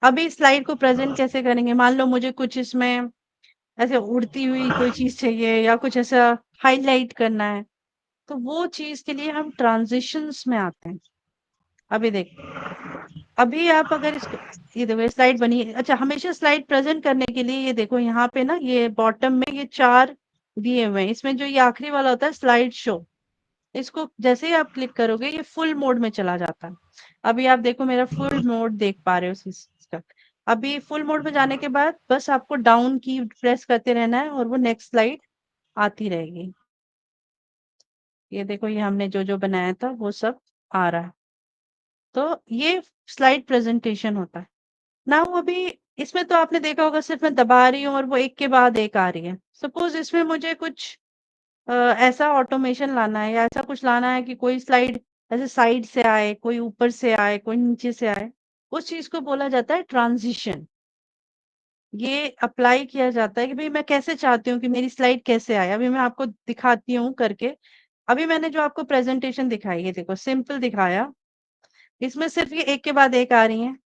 अभी स्लाइड को प्रेजेंट कैसे करेंगे। मान लो मुझे कुछ इसमें ऐसे उड़ती हुई कोई चीज चाहिए, या कुछ ऐसा हाईलाइट करना है, तो वो चीज के लिए हम ट्रांजिशंस में आते हैं। अभी देख, अभी आप अगर इसको, ये देखो स्लाइड बनी है। अच्छा, हमेशा स्लाइड प्रेजेंट करने के लिए ये देखो यहाँ पे ना ये बॉटम में ये चार दिए हुए हैं, इसमें जो ये आखिरी वाला होता है स्लाइड शो, इसको जैसे ही आप क्लिक करोगे ये फुल मोड में चला जाता है। अभी आप देखो मेरा फुल मोड देख पा रहे हो इसका। अभी फुल मोड में जाने के बाद बस आपको डाउन की प्रेस करते रहना है और वो नेक्स्ट स्लाइड आती रहेगी। ये देखो ये हमने जो जो बनाया था वो सब आ रहा है। तो ये स्लाइड प्रेजेंटेशन होता है ना। वो अभी इसमें तो आपने देखा होगा सिर्फ मैं दबा रही हूँ और वो एक के बाद एक आ रही है। सपोज इसमें मुझे कुछ ऐसा ऑटोमेशन लाना है, या ऐसा कुछ लाना है कि कोई स्लाइड ऐसे साइड से आए, कोई ऊपर से आए, कोई नीचे से आए, उस चीज को बोला जाता है ट्रांजिशन। ये अप्लाई किया जाता है कि भाई मैं कैसे चाहती हूँ कि मेरी स्लाइड कैसे आए। अभी मैं आपको दिखाती हूँ करके। अभी मैंने जो आपको प्रेजेंटेशन दिखाई है देखो सिंपल दिखाया, इसमें सिर्फ ये एक के बाद एक आ रही है।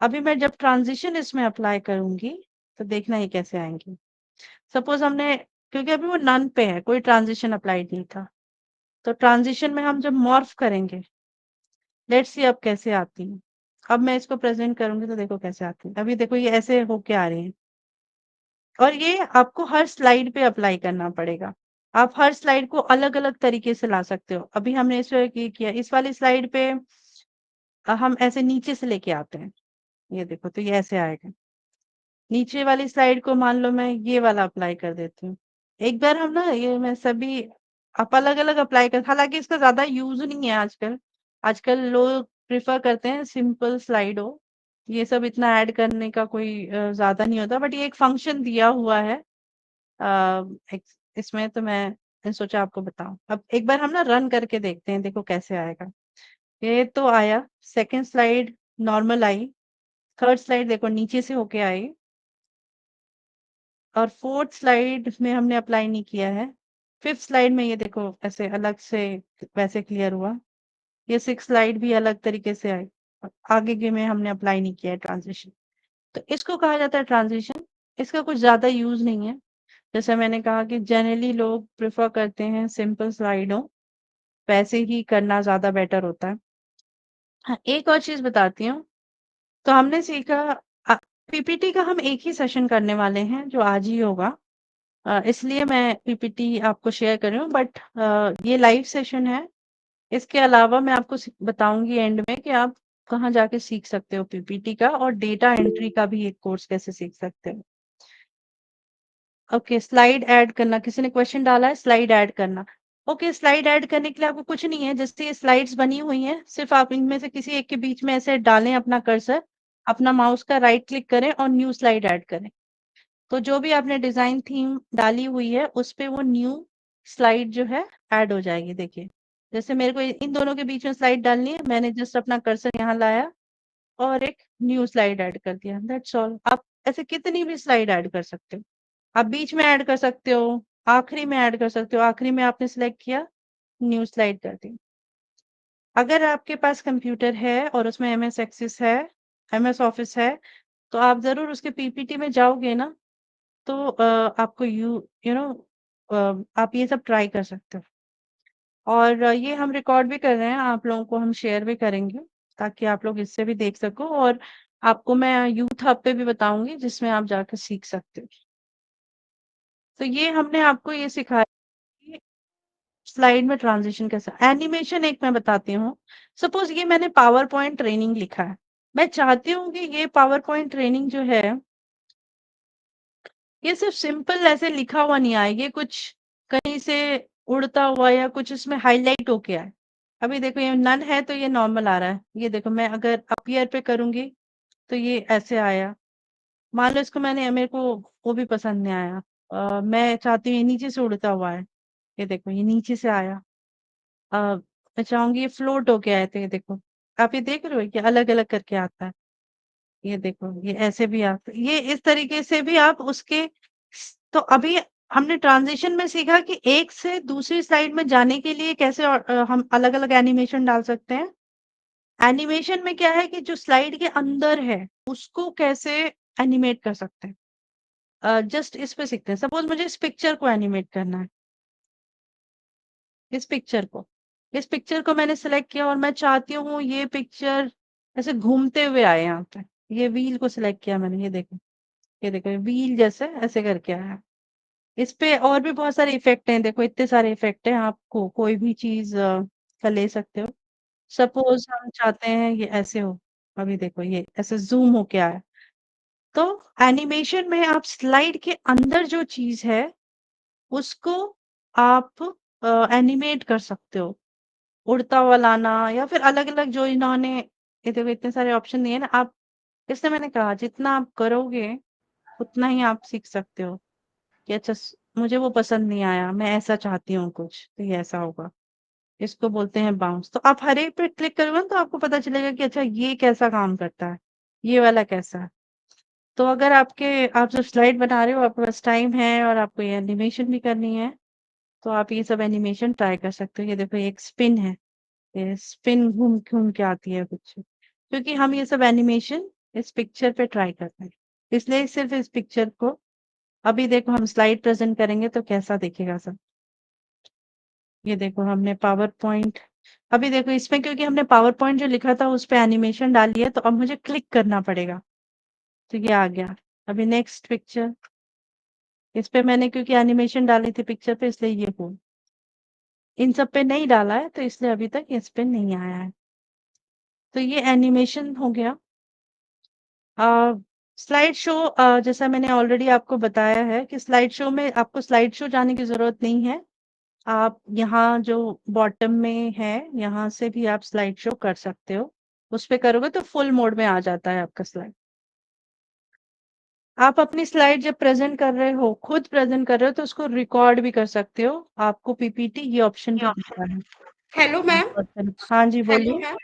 अभी मैं जब ट्रांजिशन इसमें अप्लाई करूंगी तो देखना ये कैसे आएंगी। सपोज हमने, क्योंकि अभी वो नन पे है, कोई ट्रांजिशन अप्लाइड नहीं था, तो ट्रांजिशन में हम जब मॉर्फ करेंगे, लेट्स सी अब कैसे आती है। अब मैं इसको प्रेजेंट करूंगी तो देखो कैसे आती है। अभी देखो ये ऐसे होके आ रही है, और ये आपको हर स्लाइड पे अप्लाई करना पड़ेगा। आप हर स्लाइड को अलग अलग तरीके से ला सकते हो। अभी हमने इस ये किया, इस वाली स्लाइड पे हम ऐसे नीचे से लेके आते हैं, ये देखो तो ये ऐसे आएगा। नीचे वाली स्लाइड को मान लो मैं ये वाला अप्लाई कर देती हूँ। एक बार हम ना ये मैं सभी आप अलग अलग अप्लाई कर, हालांकि इसका ज्यादा यूज नहीं है आजकल। आजकल लोग प्रिफर करते हैं सिंपल स्लाइड हो, ये सब इतना ऐड करने का कोई ज्यादा नहीं होता। बट ये एक फंक्शन दिया हुआ है इसमें, तो मैं सोचा आपको बताऊं। अब एक बार हम ना रन करके देखते हैं, देखो कैसे आएगा। ये तो आया, सेकंड स्लाइड नॉर्मल आई, थर्ड स्लाइड देखो नीचे से होके आई, और फोर्थ स्लाइड में हमने अप्लाई नहीं किया है। फिफ्थ स्लाइड में ये देखो ऐसे अलग से वैसे क्लियर हुआ। ये सिक्स स्लाइड भी अलग तरीके से आई। आगे के में हमने अप्लाई नहीं किया है ट्रांजिशन। तो इसको कहा जाता है ट्रांजिशन। इसका कुछ ज़्यादा यूज़ नहीं है। जैसे मैंने कहा कि जनरली लोग प्रेफ़र करते हैं सिंपल स्लाइड हो, वैसे ही करना ज़्यादा बेटर होता है। हाँ, एक और चीज़ बताती हूँ। तो हमने सीखा पीपीटी का हम एक ही सेशन करने वाले हैं जो आज ही होगा। इसलिए मैं पीपीटी आपको शेयर कर रही हूँ, बट ये लाइव सेशन है। इसके अलावा मैं आपको बताऊंगी एंड में कि आप कहाँ जाके सीख सकते हो पीपीटी का, और डेटा एंट्री का भी एक कोर्स कैसे सीख सकते हो। ओके, स्लाइड ऐड करना, किसी ने क्वेश्चन डाला है स्लाइड ऐड करना। ओके, स्लाइड ऐड करने के लिए आपको कुछ नहीं है, जैसे ये स्लाइड्स बनी हुई हैं, सिर्फ आप इनमें से किसी एक के बीच में ऐसे डालें अपना कर्सर, अपना माउस का राइट क्लिक करें और न्यू स्लाइड ऐड करें। तो जो भी आपने डिजाइन थीम डाली हुई है उस पे वो न्यू स्लाइड जो है ऐड हो जाएगी। देखिए, जैसे मेरे को इन दोनों के बीच में स्लाइड डालनी है, मैंने जस्ट अपना कर्सर यहाँ लाया और एक न्यू स्लाइड ऐड कर दिया, दैट्स ऑल। आप ऐसे कितनी भी स्लाइड ऐड कर सकते हो। आप बीच में ऐड कर सकते हो, आखिरी में ऐड कर सकते हो, आखिरी में आपने सिलेक्ट किया, न्यू स्लाइड कर दी। अगर आपके पास कंप्यूटर है और उसमें एमएस एक्सेस है, एमएस ऑफिस है, तो आप जरूर उसके पीपीटी में जाओगे ना, तो आपको यू नो आप ये सब ट्राई कर सकते हो। और ये हम रिकॉर्ड भी कर रहे हैं, आप लोगों को हम शेयर भी करेंगे ताकि आप लोग इससे भी देख सको, और आपको मैं यूथ हब पे भी बताऊंगी जिसमें आप जाकर सीख सकते हो। तो ये हमने आपको ये सिखाया कि स्लाइड में ट्रांजिशन कैसा। एनिमेशन एक मैं बताती हूँ। सपोज ये मैंने पावर पॉइंट ट्रेनिंग लिखा है, मैं चाहती हूँ कि ये पावर पॉइंट ट्रेनिंग जो है ये सिर्फ सिंपल ऐसे लिखा हुआ नहीं आए, ये कुछ कहीं से उड़ता हुआ या कुछ इसमें हाईलाइट होके आए। अभी देखो ये नन है तो ये नॉर्मल आ रहा है, ये देखो मैं अगर अपीयर पे करूंगी तो ये ऐसे आया। मान लो इसको मेरे को वो भी पसंद नहीं आया, मैं चाहती हूँ ये नीचे से उड़ता हुआ है, ये देखो ये नीचे से आया। मैं चाहूंगी ये फ्लोट होके आए, तो ये देखो आप ये देख रहे हो कि अलग अलग करके आता है। ये देखो ये ऐसे भी आता है, ये इस तरीके से भी आप उसके। तो अभी हमने ट्रांजिशन में सीखा कि एक से दूसरी स्लाइड में जाने के लिए कैसे हम अलग अलग एनिमेशन डाल सकते हैं। एनिमेशन में क्या है कि जो स्लाइड के अंदर है उसको कैसे एनिमेट कर सकते हैं। जस्ट इस पे सीखते हैं। सपोज मुझे इस पिक्चर को एनिमेट करना है, इस पिक्चर को इस पिक्चर को मैंने सेलेक्ट किया और मैं चाहती हूँ ये पिक्चर ऐसे घूमते हुए आए यहाँ पे। ये व्हील को सिलेक्ट किया मैंने, ये देखो, ये देखो ये व्हील जैसे ऐसे करके आया। इस पे और भी बहुत सारे इफेक्ट हैं, देखो इतने सारे इफेक्ट हैं, आपको कोई भी चीज का ले सकते हो। सपोज हम चाहते हैं ये ऐसे हो, अभी देखो ये ऐसे जूम हो के आया। तो एनिमेशन में आप स्लाइड के अंदर जो चीज है उसको आप एनिमेट कर सकते हो, उड़ता हुआ लाना या फिर अलग अलग जो इन्होंने, ये देखो इतने सारे ऑप्शन दिए ना आप। इससे मैंने कहा जितना आप करोगे उतना ही आप सीख सकते हो कि अच्छा मुझे वो पसंद नहीं आया, मैं ऐसा चाहती हूँ कुछ, तो ये ऐसा होगा। इसको बोलते हैं बाउंस। तो आप हर एक पे क्लिक करोगे ना तो आपको पता चलेगा कि अच्छा ये कैसा काम करता है, ये वाला कैसा है। तो अगर आप जब स्लाइड बना रहे हो, आपके पास टाइम है और आपको ये एनिमेशन भी करनी है, तो आप ये सब एनिमेशन ट्राई कर सकते हो। ये देखो ये एक स्पिन है, ये स्पिन घूम घूम के आती है कुछ, क्योंकि हम ये सब एनिमेशन इस पिक्चर पे ट्राई करते हैं, इसलिए सिर्फ इस पिक्चर को। अभी देखो हम स्लाइड प्रेजेंट करेंगे तो कैसा दिखेगा सब। ये देखो हमने पावर पॉइंट, अभी देखो इसमें क्योंकि हमने पावर पॉइंट जो लिखा था उस पे एनिमेशन डाली है, तो अब मुझे क्लिक करना पड़ेगा, तो ये आ गया। अभी नेक्स्ट पिक्चर, इस पे मैंने क्योंकि एनिमेशन डाली थी पिक्चर पे, इसलिए ये बोल, इन सब पे नहीं डाला है तो इसलिए अभी तक इस पे नहीं आया है। तो ये एनिमेशन हो गया। स्लाइड शो, जैसा मैंने ऑलरेडी आपको बताया है कि स्लाइड शो में आपको स्लाइड शो जाने की जरूरत नहीं है। आप यहाँ जो बॉटम में है यहाँ से भी आप स्लाइड शो कर सकते हो। उस पे करोगे तो फुल मोड में आ जाता है आपका स्लाइड। आप अपनी स्लाइड जब प्रेजेंट कर रहे हो, खुद प्रेजेंट कर रहे हो, तो उसको रिकॉर्ड भी कर सकते हो। आपको पीपीटी ये ऑप्शन भी दिखता है। Hello ma'am. हाँ जी हेलो बोलिए। मैम।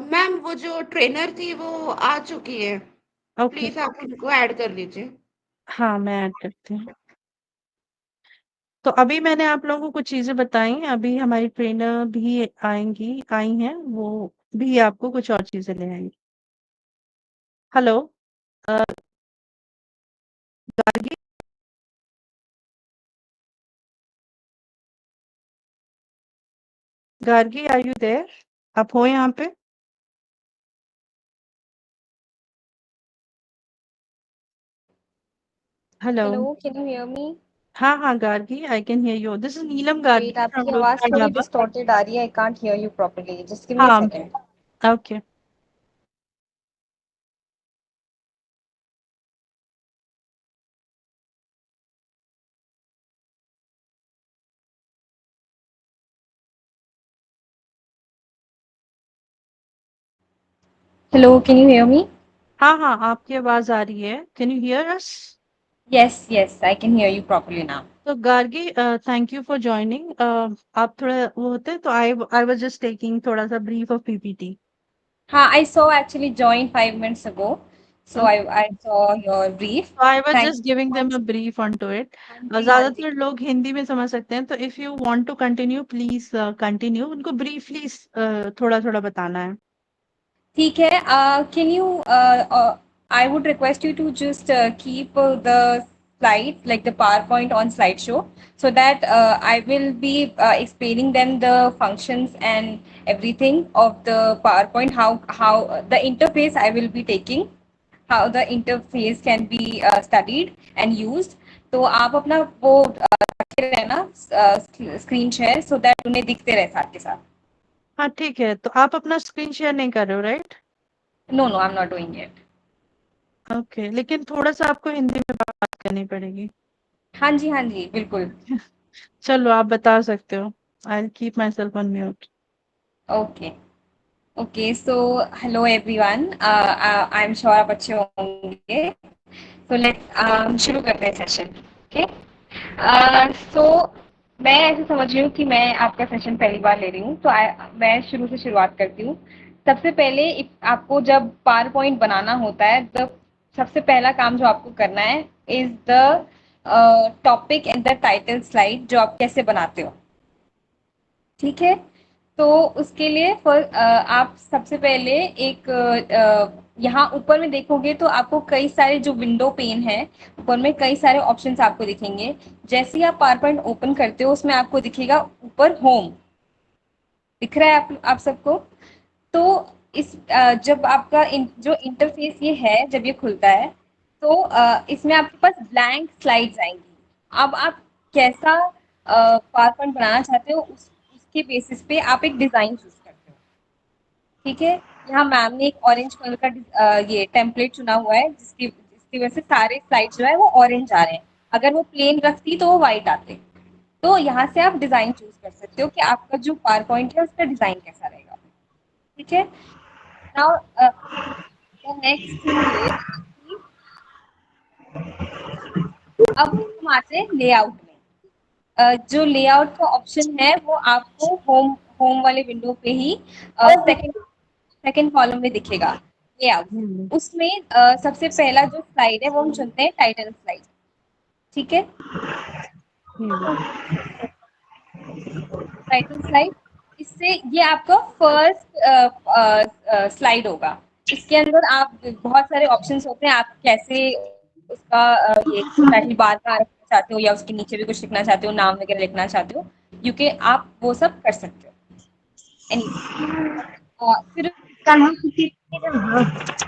मैम वो जो ट्रेनर थी वो आ चुकी है, ओके, प्लीज आप उनको ऐड कर लीजिए। हाँ मैं ऐड करती हूँ। तो अभी मैंने आप लोगों को कुछ चीजें बताई, अभी हमारी ट्रेनर भी आई हैं, वो भी आपको कुछ और चीजें ले आएंगे। Hello Gargi, Gargi are you there? आप हो यहाँ पे? Hello. Hello, can you hear me? हाँ Gargi, I can hear you. This is Neelam Gargi Wait, from आपकी आवाज रोजगार थोड़ी ढाबा। distorted आ रही है. I can't hear you properly. Just give me a हाँ second. Okay. Hello, can you hear me? हाँ आपकी आवाज आ रही है। Can you here us? Yes, yes, I can hear you properly now. तो Gargi, thank you for joining. आप थोड़ा वो होते तो आई आई वाज जस्ट टेकिंग थोड़ा सा ब्रीफ ऑफ पीपीटी। हाँ, I saw actually joined 5 minutes ago. So I saw your brief. I was Thank just you giving so them much. A brief on to it. हाँ जी, हाँ जी. ज्यादातर लोग हिंदी में समझ सकते हैं, तो if you want to continue please continue. उनको ब्रीफली थोड़ा थोड़ा बताना है। ठीक है. Can you I would request you to just keep the slide like the PowerPoint on slideshow so that I will be explaining them the functions and everything of the PowerPoint, how the interface I will be taking, how the interface can be studied and used. तो आप अपना वो रखे रहना screen share so that उन्हें दिखते रहे साथ के साथ. हाँ ठीक है, तो आप अपना स्क्रीन शेयर नहीं कर रहे हो right? No, no, I'm not doing it. Okay, लेकिन थोड़ा सा आपको हिंदी में बात करनी पड़ेगी। हाँ जी, बिल्कुल. चलो आप बता सकते हो। I keep my self on mute. Okay. Okay, so hello everyone. I am sure आप अच्छे होंगे. सो लेट्स शुरू करते हैं सेशन. ओके. सो मैं ऐसे समझ रही हूँ कि मैं आपका सेशन पहली बार ले रही हूँ, तो मैं शुरू से शुरुआत करती हूँ. सबसे पहले आपको जब पावर पॉइंट बनाना होता है, तब सबसे पहला काम जो आपको करना है is the topic and the title slide, जो आप कैसे बनाते हो. ठीक है. तो उसके लिए आप सबसे पहले एक यहाँ ऊपर में देखोगे तो आपको कई सारे जो विंडो पेन है, ऊपर में कई सारे ऑप्शंस आपको दिखेंगे. जैसे ही आप पावर पॉइंट ओपन करते हो, उसमें आपको दिखेगा ऊपर होम. दिख रहा है आप सबको? तो जब आपका जो इंटरफेस ये है, जब ये खुलता है, तो इसमें आपके पास ब्लैंक स्लाइड्स आएंगी. अब आप कैसा पावर पॉइंट बनाना चाहते हो, उसके बेसिस पे आप एक डिजाइन चूज करते हो. ठीक है. यहाँ मैम ने एक ऑरेंज कलर का ये टेम्पलेट चुना हुआ है, जिसकी वजह से सारे स्लाइड जो है वो ऑरेंज आ रहे हैं. अगर वो प्लेन रखती तो वो व्हाइट आते. तो यहाँ से आप डिजाइन चूज कर सकते हो कि आपका जो पावर पॉइंट है उसका डिजाइन कैसा रहेगा. ठीक है. Now the next thing is, अब हम आते हैं लेआउट में. जो लेआउट का ऑप्शन है वो आपको होम होम वाले विंडो पे ही सेकंड सेकंड कॉलम में दिखेगा. लेआउट. उसमें सबसे पहला जो स्लाइड है वो हम चुनते हैं टाइटल स्लाइड. ठीक है. Title slide. इससे ये आपका फर्स्ट स्लाइड होगा. इसके अंदर आप बहुत सारे ऑप्शंस होते हैं, आप कैसे उसका ये टाइटल बार बार रखना चाहते हो या उसके नीचे भी कुछ लिखना चाहते हो, नाम वगैरह लिखना चाहते हो, क्योंकि आप वो सब कर सकते हो. anyway, फिर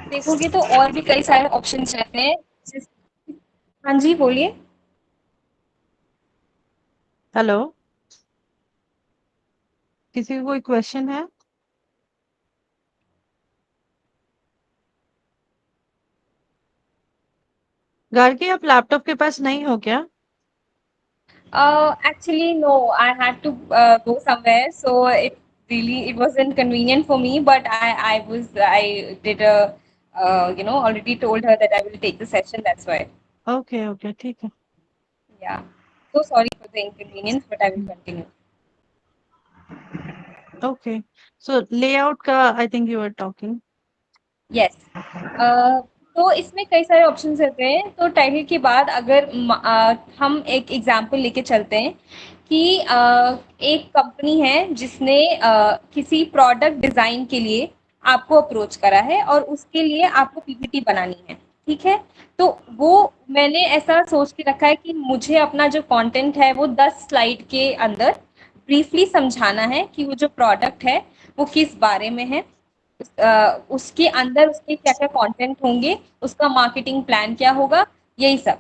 देखोगे तो और भी कई सारे ऑप्शंस रहते हैं. हाँ जी, बोलिए. हेलो, किसी को कोई क्वेश्चन है? गार्गी, आप लैपटॉप के पास नहीं हो क्या? Actually, no, I had to go somewhere, so it wasn't convenient for me. But I did a already told her that I will take the session. That's why. Okay okay ठीक है। Yeah. So sorry for the inconvenience, but I will continue. Okay, so layout का I think you are talking. Yes. तो इसमें कई सारे options रहते हैं. तो टाइटल के बाद अगर हम एक एग्जांपल लेके चलते हैं कि एक कंपनी है जिसने किसी प्रोडक्ट डिजाइन के लिए आपको अप्रोच करा है और उसके लिए आपको पीपीटी बनानी है, ठीक है। तो वो मैंने ऐसा सोच के रखा है कि मुझे अपना जो कंटेंट है वो 10 स्लाइड के अंदर ब्रीफली समझाना है कि वो जो प्रोडक्ट है वो किस बारे में है, उसके अंदर उसके क्या क्या कंटेंट होंगे, उसका मार्केटिंग प्लान क्या होगा, यही सब।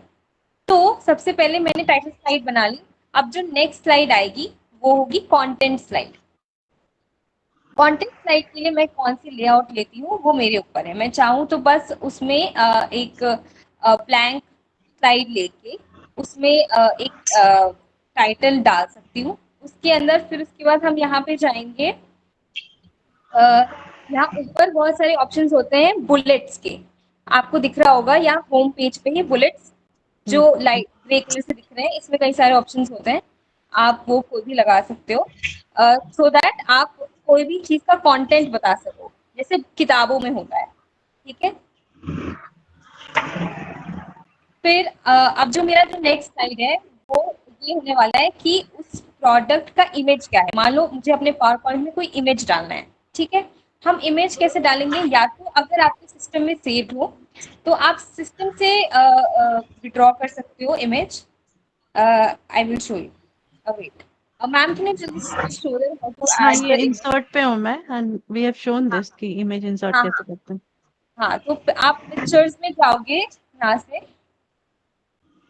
तो सबसे पहले मैंने टाइटल स्लाइड बना ली। अब जो नेक्स्ट स्लाइड आएगी वो होगी कंटेंट स्लाइड। कंटेंट स्लाइड के लिए मैं कौन सी लेआउट लेती हूँ वो मेरे ऊपर है। मैं चाहूँ तो बस उसमें एक ब्लैंक स्लाइड लेके उसमें एक टाइटल डाल सकती हूँ। उसके अंदर फिर उसके बाद हम यहाँ पे जाएंगे। यहाँ ऊपर बहुत सारे ऑप्शंस होते हैं बुलेट्स के, आपको दिख रहा होगा यहाँ होम पेज पे ही बुलेट्स जो लाइट ग्रे कलर से दिख रहे हैं, इसमें कई सारे ऑप्शंस होते हैं, आप वो कोई भी लगा सकते हो सो दैट आप कोई भी चीज का कंटेंट बता सको, जैसे किताबों में होता है, ठीक है। फिर अब जो मेरा जो नेक्स्ट स्लाइड है वो ये होने वाला है कि उस प्रोडक्ट का इमेज क्या है। मान लो मुझे अपने पावर पॉइंट में कोई इमेज डालना है, ठीक है। हम इमेज कैसे डालेंगे, या तो अगर आपके सिस्टम में सेव्ड हो तो आप सिस्टम से विड्रॉ कर सकते हो image. I will show you, wait ma'am can you just show them how to हाँ, ऐड ये द इमेज। इंसर्ट पे हूँ मैं एंड वी हैव शोन हाँ दिस कि इमेज इंसर्ट हाँ कैसे हाँ करते हैं। हाँ, तो आप पिक्चर्स में जाओगे यहाँ से,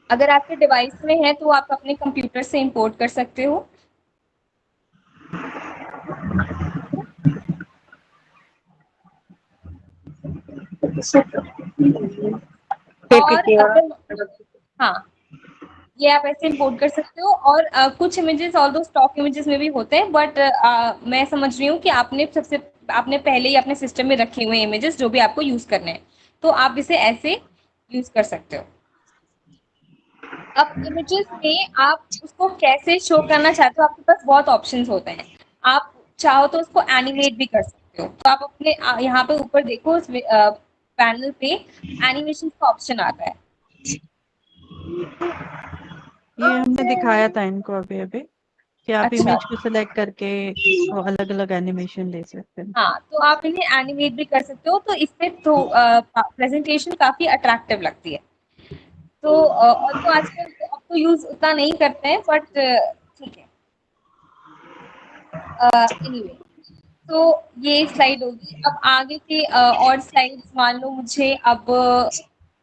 अगर आपके डिवाइस में है तो आप अपने कंप्यूटर से इंपोर्ट कर सकते हो। और अगर हाँ, ये आप ऐसे इंपोर्ट कर सकते हो। और कुछ इमेजेस ऑल दो स्टॉक इमेजेस में भी होते हैं, बट मैं समझ रही हूँ कि आपने पहले ही अपने सिस्टम में रखे हुए इमेजेस जो भी आपको यूज करने हैं, तो आप इसे ऐसे यूज कर सकते हो। अब इमेजेस में आप उसको कैसे शो करना चाहते हो, आपके पास बहुत ऑप्शंस होते हैं। आप चाहो तो उसको एनिमेट भी कर सकते हो। तो आप अपने यहाँ पे ऊपर देखो उस पैनल पे एनिमेशन का ऑप्शन आता है। ये हमने दिखाया था इनको अभी अभी कि आप अच्छा, इमेज को सिलेक्ट करके इसको अलग अलग एनिमेशन दे सकते हैं। हाँ, तो आप इन्हें एनिमेट भी कर सकते हो, तो इससे तो प्रेजेंटेशन काफी अट्रैक्टिव लगती है। तो और तो आजकल तो अब तो यूज उतना नहीं करते हैं, बट ठीक है। एनीवे, तो ये स्लाइड होगी। अब आगे के और स्लाइड्स मान लो मुझे अब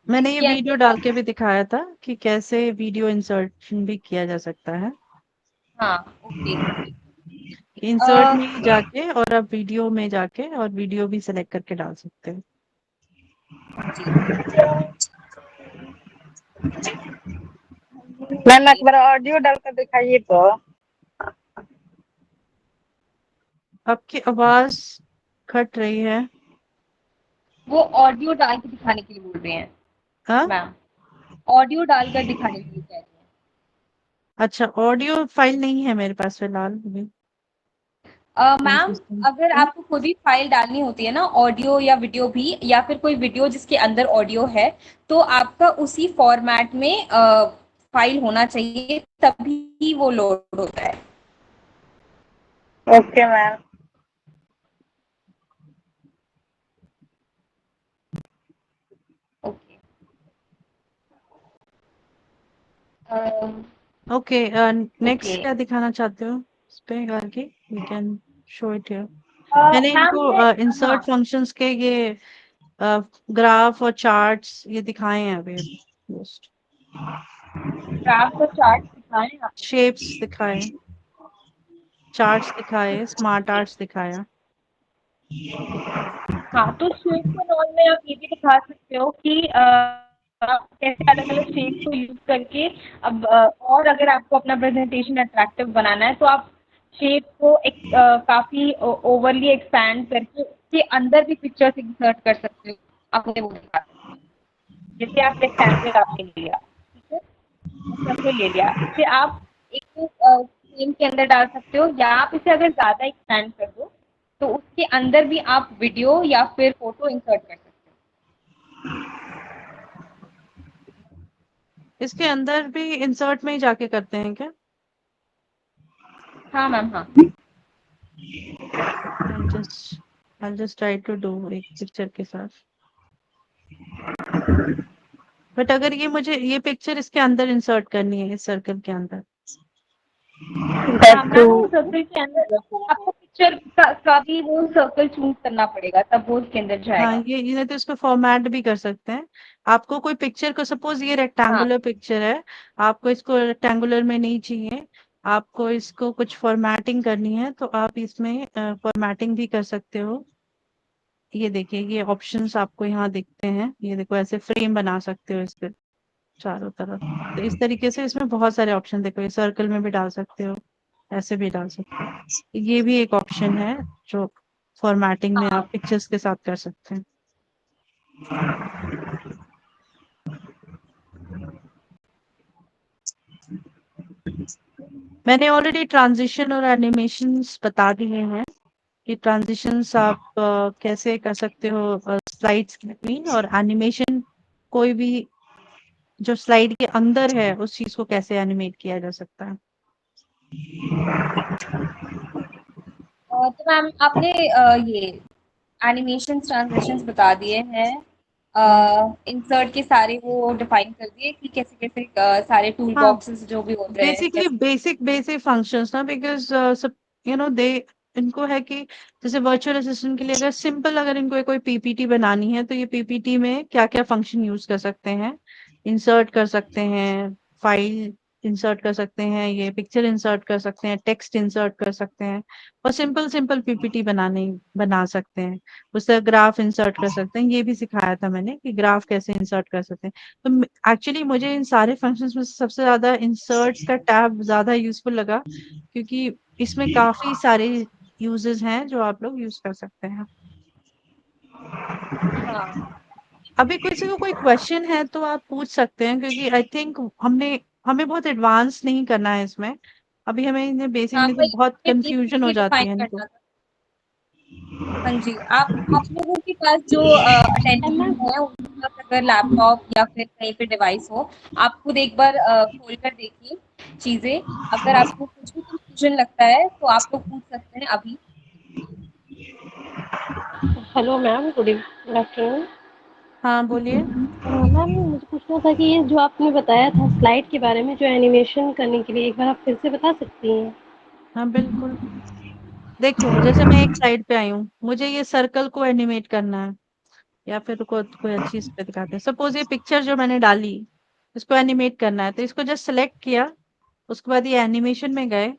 मैंने ये इसके वीडियो अंदर डाल के भी दिखाया था कि कैसे वीडियो इंसर्शन भी किया जा सकता है। हाँ, ओके। इंसर्ट में जाके और आप वीडियो में जाके और वीडियो भी सिलेक्ट करके डाल सकते हैं। जी, मैम एक बार ऑडियो डालकर दिखाइए तो। आपकी आवाज कट रही है। वो ऑडियो डाल के दिखाने के लिए बोल रहे हैं हाँ, मैम, ऑडियो डालकर दिखाने के लिए कह रही हैं। अच्छा, ऑडियो फाइल नहीं है मेरे पास फिलहाल अभी मेरे मैम, सिस्टम अगर पे। आपको खुद ही फाइल डालनी होती है ना, ऑडियो या वीडियो भी, या फिर कोई वीडियो जिसके अंदर ऑडियो है, तो आपका उसी फॉर्मेट में फाइल होना चाहिए, तभी वो लोड होता है। Okay ma'am. Okay, okay, okay. Next क्या दिखाना चाहते हो इस पे आगे? You can show it here. मैंने मैम इनको मैं, हाँ, इंसर्ट फंक्शंस के ये ग्राफ और चार्ट्स ये दिखाए हैं अभी जस्ट। ग्राफ और चार्ट दिखाएं आपने। शेप्स दिखाए, चार्ट्स दिखाए, स्मार्ट ओके, आर्ट्स दिखाया। हाँ, तो शेप्स एंड ऑल में आप ये भी दिखा सकते हो कि आप कैसे अलग अलग शेप्स को यूज करके, अब और अगर आपको अपना प्रेजेंटेशन अट्रैक्टिव बनाना है तो आप शेप को एक काफी ओवरली एक्सपैंड करके उसके अंदर भी पिक्चर्स इंसर्ट कर सकते हो, आपने वो दिखा सकते हो। जैसे आप रेक्टेंगल आपने ले लिया, ठीक है, सर्कल ले लिया, इसे आप एक फ्रेम के अंदर डाल सकते हो, या आप इसे अगर ज्यादा एक्सपैंड कर दो तो उसके अंदर भी आप वीडियो या फिर फोटो इंसर्ट कर सकते इसके अंदर भी इंसर्ट में ही जाके करते हैं क्या? हाँ मैम, हाँ। I'll just try to do एक पिक्चर के साथ। बट अगर ये पिक्चर इसके अंदर इंसर्ट करनी है, इस सर्कल के अंदर। that मैम too वो सर्कल के अंदर आपको पिक्चर का भी वो सर्कल चूज करना पड़ेगा, तब वो उसके अंदर हाँ, जाएगा। ये तो इसको फॉर्मेट भी कर सकते हैं। आपको कोई पिक्चर को, सपोज ये हाँ रेक्टेंगुलर पिक्चर है, आपको इसको रेक्टेंगुलर में नहीं चाहिए, आपको इसको कुछ फॉर्मेटिंग करनी है, तो आप इसमें फॉर्मेटिंग भी कर सकते हो। ये देखिए, ये ऑप्शंस आपको यहाँ दिखते हैं। ये देखो, ऐसे फ्रेम बना सकते हो इसके चारों तरफ। तो इस तरीके से इसमें बहुत सारे ऑप्शन, देखो ये सर्कल में भी डाल सकते हो, ऐसे भी डाल सकते हो। ये भी एक ऑप्शन है जो फॉर्मेटिंग में हाँ। आप पिक्चर्स के साथ कर सकते हैं। मैंने ऑलरेडी ट्रांजिशन और एनिमेशंस बता दिए हैं कि ट्रांजिशंस आप कैसे कर सकते हो स्लाइड्स के बीच, और एनिमेशन कोई भी जो स्लाइड के अंदर है उस चीज को कैसे एनिमेट किया जा सकता है। तो मैम आपने ये एनिमेशन ट्रांजिशंस बता दिए हैं, इंसर्ट के सारे वो डिफाइन कर दिए कि कैसे कैसे सारे टूल हाँ, बॉक्सेस जो भी होते हैं बेसिकली कैसे। बेसिक फंक्शंस ना, बिकॉज सब दे इनको है कि जैसे वर्चुअल असिस्टेंट के लिए अगर सिंपल, अगर इनको कोई पीपीटी बनानी है, तो ये पीपीटी में क्या क्या फंक्शन यूज कर सकते हैं। इंसर्ट कर सकते हैं, फाइल इंसर्ट कर सकते हैं, ये पिक्चर इंसर्ट कर सकते हैं, टेक्स्ट इंसर्ट कर सकते हैं, और सिंपल सिंपल पीपीटी बना सकते हैं। उससे ग्राफ इंसर्ट कर सकते हैं, ये भी सिखाया था मैंने कि ग्राफ कैसे इंसर्ट कर सकते हैं। तो एक्चुअली मुझे इन सारे फंक्शंस में से सबसे ज्यादा इंसर्ट का टैब ज्यादा यूजफुल लगा, क्योंकि इसमें काफी सारे यूजेस हैं जो आप लोग यूज कर सकते हैं। हाँ अभी किसी को कोई क्वेश्चन है तो आप पूछ सकते हैं, क्योंकि आई थिंक हमें बहुत एडवांस नहीं करना है इसमें। अभी हमें इन्हें बेसिक, हाँ, नहीं तो वही बहुत बेसिक कंफ्यूजन हो चीजें जाती डिफाइन है इनको। करना था। हाँ जी, आप लोगों के पास जो अटेंडेंट है उनके पास अगर लैपटॉप या फिर कहीं पे डिवाइस हो, आप खुद एक बार खोल कर देखिए चीजें। अगर आपको कुछ भी कंफ्यूजन लगता है तो आप लोग पूछ सकते हैं अभी। Hello ma'am, good afternoon. हाँ, बोलिए। मैम मुझे पूछना था कि ये जो आपने बताया था स्लाइड के बारे में, जो एनिमेशन करने के लिए, एक बार आप फिर से बता सकती हैं? हाँ, बिल्कुल। देखो, जैसे मैं एक साइड पे आई हूँ, मुझे ये सर्कल को एनिमेट करना है, या फिर कोई अच्छी इस पे दिखाते हैं। सपोज ये पिक्चर जो मैंने डाली, इसको एनिमेट करना है, तो इसको जस्ट सेलेक्ट किया, उसके बाद ये एनिमेशन में गए।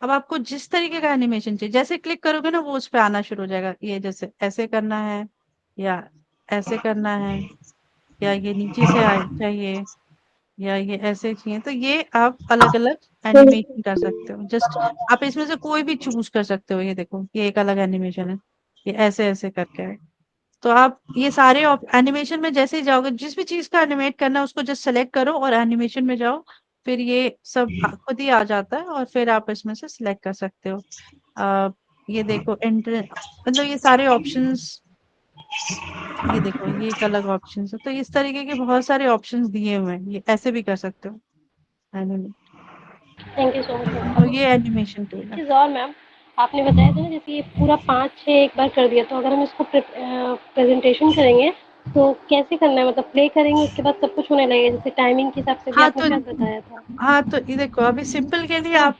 अब आपको जिस तरीके का एनिमेशन चाहिए, जैसे क्लिक करोगे ना, वो उस पे आना शुरू हो जाएगा। ये जैसे ऐसे करना है, या ऐसे करना है, या ये नीचे से चाहिए, या ये ऐसे चाहिए, तो ये आप अलग अलग एनिमेशन कर सकते हो। जस्ट आप इसमें से कोई भी चूज कर सकते हो। ये देखो, ये एक अलग एनिमेशन है, ये ऐसे ऐसे करके है। तो आप ये सारे एनिमेशन में जैसे ही जाओगे, जिस भी चीज का एनिमेट करना है उसको जस्ट सेलेक्ट करो और एनिमेशन में जाओ, फिर ये सब खुद ही आ जाता है, और फिर आप इसमें से सिलेक्ट कर सकते हो। ये देखो, एंटर, मतलब ये सारे ऑप्शंस, ये देखो, ये एक अलग ऑप्शन है। तो इस तरीके के बहुत सारे ऑप्शंस दिए हुए हैं, ये ऐसे भी कर सकते हो animate. Thank you so much ma'am. तो अब ये एनिमेशन टूल एक है। चीज़ और मैम, आपने बताया था ना जैसे ये पूरा 5-6 एक बार कर दिया, तो अगर हम इसको प्रेजेंटेशन करेंगे तो कैसे करना है? मतलब प्ले करेंगे उसके बाद सब कुछ होने लगेगा, जैसे टाइमिंग के हिसाब से भी हाँ आपने तो शायद बताया था। हाँ तो ये देखो, अभी सिंपल के लिए आप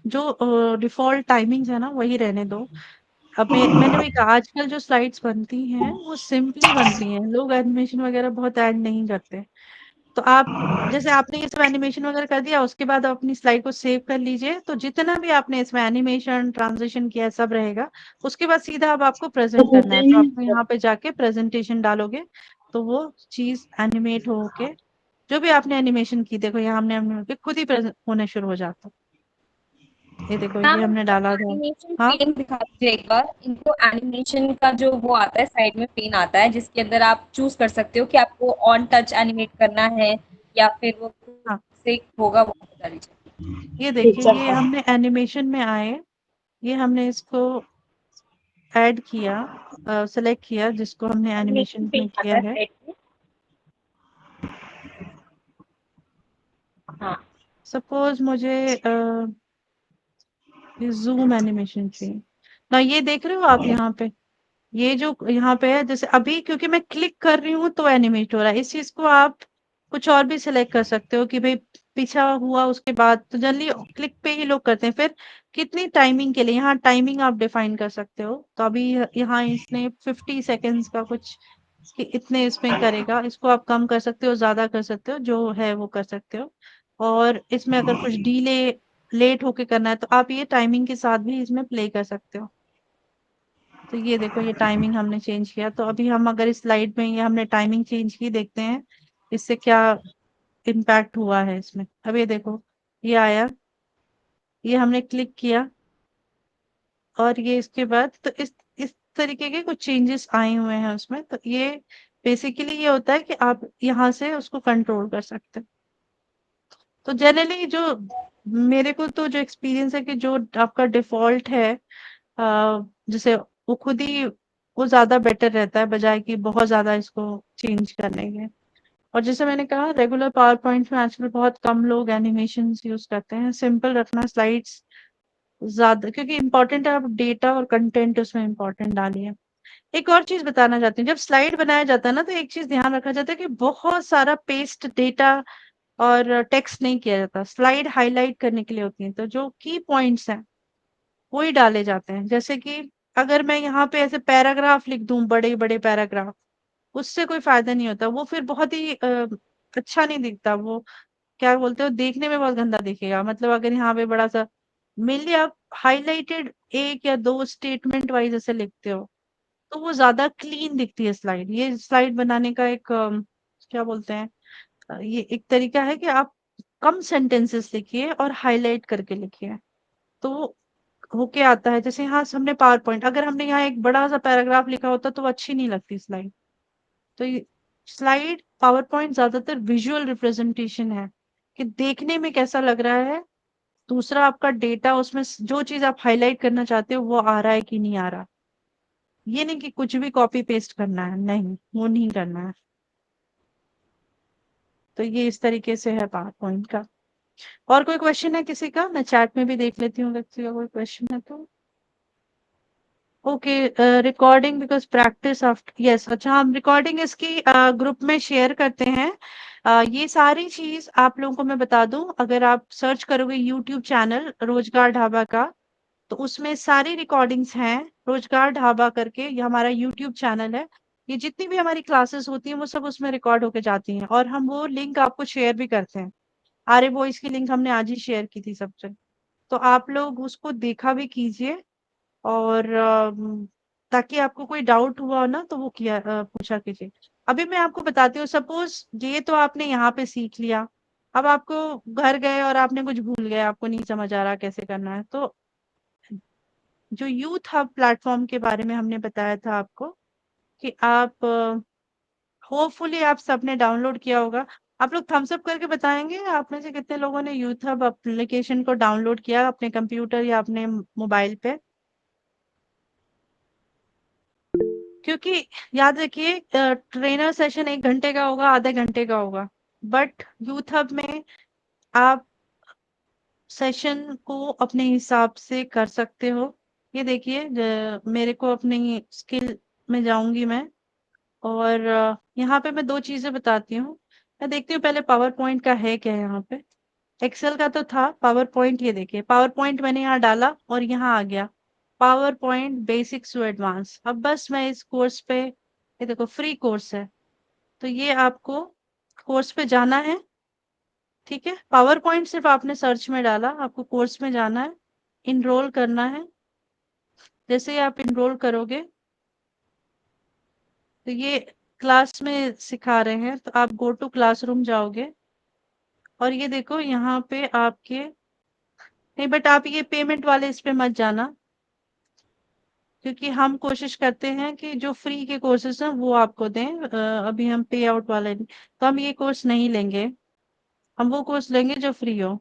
जो डिफॉल्ट टाइमिंग्स है ना, वही रहने दो। अब मैंने भी कहा, आजकल जो स्लाइड्स बनती हैं वो सिंपली बनती हैं, लोग एनिमेशन वगैरह बहुत ऐड नहीं करते। तो आप, जैसे आपने ये सब एनिमेशन वगैरह कर दिया, उसके बाद आप अपनी स्लाइड को सेव कर लीजिए, तो जितना भी आपने इसमें एनिमेशन ट्रांजिशन किया है, सब रहेगा। उसके बाद सीधा अब आपको प्रेजेंट करना है, तो आपको यहाँ पे जाके प्रेजेंटेशन डालोगे, तो वो चीज एनिमेट होके, जो भी आपने एनिमेशन की, देखो यहाँ हमने हमने खुद ही प्रेजेंट होने शुरू हो जाता। ये देखो, ये मैम हमने डाला था। एनिमेशन हाँ, पेन दिखा दीजिए एक बार इनको। एनिमेशन का जो वो आता है साइड में पेन आता है, जिसके अंदर आप चूज कर सकते हो कि आपको ऑन टच एनिमेट करना है या फिर वो खुद हाँ, से होगा, वो बता दीजिए। ये देखिए, ये हमने एनिमेशन में आए, ये हमने इसको ऐड किया, सेलेक्ट किया, जिसको हमने एनिमेशन एनिमेशन पेन में आता किया है है। साइड में। हाँ सपोज मुझे ये ज़ूम एनिमेशन चाहिए। ना ये देख रहे हो आप यहाँ पे? ये जो यहाँ पे है, जैसे अभी क्योंकि मैं क्लिक कर रही हूँ तो एनिमेट हो रहा है। इस चीज़ को आप कुछ और भी सिलेक्ट कर सकते हो कि भई पीछा हुआ उसके बाद तो जनरली क्लिक पे ही लोग करते हैं। फिर कितनी टाइमिंग के लिए, यहाँ टाइमिंग आप डिफाइन कर सकते हो। तो अभी यहाँ इसने 50 सेकंड्स का कुछ कि इतने इसमें करेगा, इसको आप कम कर सकते हो, ज़्यादा कर सकते हो, जो है वो कर सकते हो। और इसमें अगर कुछ डिले लेट होके करना है तो आप ये टाइमिंग के साथ भी इसमें प्ले कर सकते हो। तो ये देखो ये टाइमिंग हमने चेंज किया। तो अभी हम अगर इस स्लाइड में ये हमने टाइमिंग चेंज की, देखते हैं इससे क्या इम्पैक्ट हुआ है इसमें। अब ये देखो ये आया, ये हमने क्लिक किया और ये इसके बाद तो इस तरीके के कुछ चेंजेस आए हुए हैं उसमें। तो ये बेसिकली ये होता है कि आप यहाँ से उसको कंट्रोल कर सकते हो। तो जनरली जो मेरे को तो जो एक्सपीरियंस है कि जो आपका डिफ़ॉल्ट है जैसे वो खुद ही वो ज़्यादा बेटर रहता है बजाए कि बहुत ज़्यादा इसको चेंज करने के। और जैसे मैंने कहा रेगुलर पावर पॉइंट में आजकल बहुत कम लोग एनिमेशंस यूज़ करते हैं। सिंपल रखना स्लाइड्स ज़्यादा क्योंकि इम्पोर्टेंट है, आप डेटा और कंटेंट उसमें इम्पोर्टेंट डालिए। एक और चीज़ बताना चाहती हूँ, जब स्लाइड बनाया जाता है ना तो एक चीज़ ध्यान रखा जाता है कि बहुत सारा पेस्ट डेटा और टेक्स्ट नहीं किया जाता। स्लाइड हाइलाइट करने के लिए होती है, तो जो की पॉइंट्स हैं वही डाले जाते हैं। जैसे कि अगर मैं यहाँ पे ऐसे पैराग्राफ लिख दूँ, बड़े-बड़े पैराग्राफ, उससे कोई फ़ायदा नहीं होता। वो फिर बहुत ही अच्छा नहीं दिखता। वो क्या बोलते हो, देखने में बहुत गंदा दिखेगा। मतलब अगर यहाँ पे बड़ा-सा मेनली आप हाइलाइटेड 1 या 2 स्टेटमेंट वाइज़ ऐसे लिखते हो, तो वो ज़्यादा क्लीन दिखती है स्लाइड। ये स्लाइड बनाने का एक क्या बोलते हैं ये एक तरीका है कि आप कम सेंटेंसेस लिखिए और हाइलाइट करके लिखिए। तो होके आता है जैसे यहाँ हमने पावर पॉइंट, अगर हमने यहाँ एक बड़ा सा पैराग्राफ लिखा होता तो वो अच्छी नहीं लगती स्लाइड। तो ये स्लाइड पावर पॉइंट ज्यादातर विजुअल रिप्रेजेंटेशन है कि देखने में कैसा लग रहा है। दूसरा आपका डेटा उसमें जो चीज आप हाईलाइट करना चाहते हो वो आ रहा है कि नहीं आ रहा। ये नहीं कि कुछ भी कॉपी पेस्ट करना है, नहीं वो नहीं करना है। तो ये इस तरीके से है पावर पॉइंट का। और कोई क्वेश्चन है किसी का? मैं चैट में भी देख लेती हूँ अगर किसी का कोई क्वेश्चन है तो। Okay recording because practice after yes, अच्छा हम रिकॉर्डिंग इसकी ग्रुप में शेयर करते हैं। ये सारी चीज आप लोगों को मैं बता दूं, अगर आप सर्च करोगे यूट्यूब चैनल रोजगार ढाबा का तो उसमें सारी रिकॉर्डिंग्स हैं। रोजगार ढाबा करके ये हमारा यूट्यूब चैनल है। ये जितनी भी हमारी क्लासेस होती हैं वो सब उसमें रिकॉर्ड होके जाती हैं और हम वो लिंक आपको शेयर भी करते हैं। आर्य वॉइस की लिंक हमने आज ही शेयर की थी सबसे। तो आप लोग उसको देखा भी कीजिए और ताकि आपको कोई डाउट हुआ हो ना तो वो पूछा कीजिए। अभी मैं आपको बताती हूँ, सपोज ये तो आपने यहाँ पे सीख लिया। अब आपको घर गए और आपने कुछ भूल गए, आपको नहीं समझ आ रहा कैसे करना है, तो जो यूथ हब प्लेटफॉर्म के बारे में हमने बताया था आपको कि आप होपफुली आप सबने डाउनलोड किया होगा। आप लोग थम्स अप करके बताएंगे आप में से कितने लोगों ने यूथ हब एप्लीकेशन को डाउनलोड किया अपने कंप्यूटर या अपने मोबाइल पे। क्योंकि याद रखिए ट्रेनर सेशन 1 घंटे का होगा, आधे घंटे का होगा, बट यूथ हब में आप सेशन को अपने हिसाब से कर सकते हो। ये देखिए मेरे को अपनी स्किल में जाऊंगी मैं और यहाँ पे मैं 2 चीजें बताती हूँ। मैं देखती हूँ पहले पावर पॉइंट का है क्या यहाँ पे। एक्सेल का तो था, पावर पॉइंट ये देखिए पावर पॉइंट मैंने यहाँ डाला और यहाँ आ गया PowerPoint basics to advance. अब बस मैं इस कोर्स पे, ये देखो फ्री कोर्स है, तो ये आपको कोर्स पे जाना है। ठीक है, पावर पॉइंट सिर्फ आपने सर्च में डाला, आपको कोर्स में जाना है, इनरोल करना है। जैसे ही आप इनरोल करोगे तो ये क्लास में सिखा रहे हैं, तो आप गो टू क्लासरूम जाओगे और ये देखो यहाँ पे आपके नहीं, बट आप ये पेमेंट वाले इस पे मत जाना क्योंकि हम कोशिश करते हैं कि जो फ्री के कोर्सेज हैं वो आपको दें। अभी हम पे आउट वाले नहीं, तो हम ये कोर्स नहीं लेंगे, हम वो कोर्स लेंगे जो फ्री हो।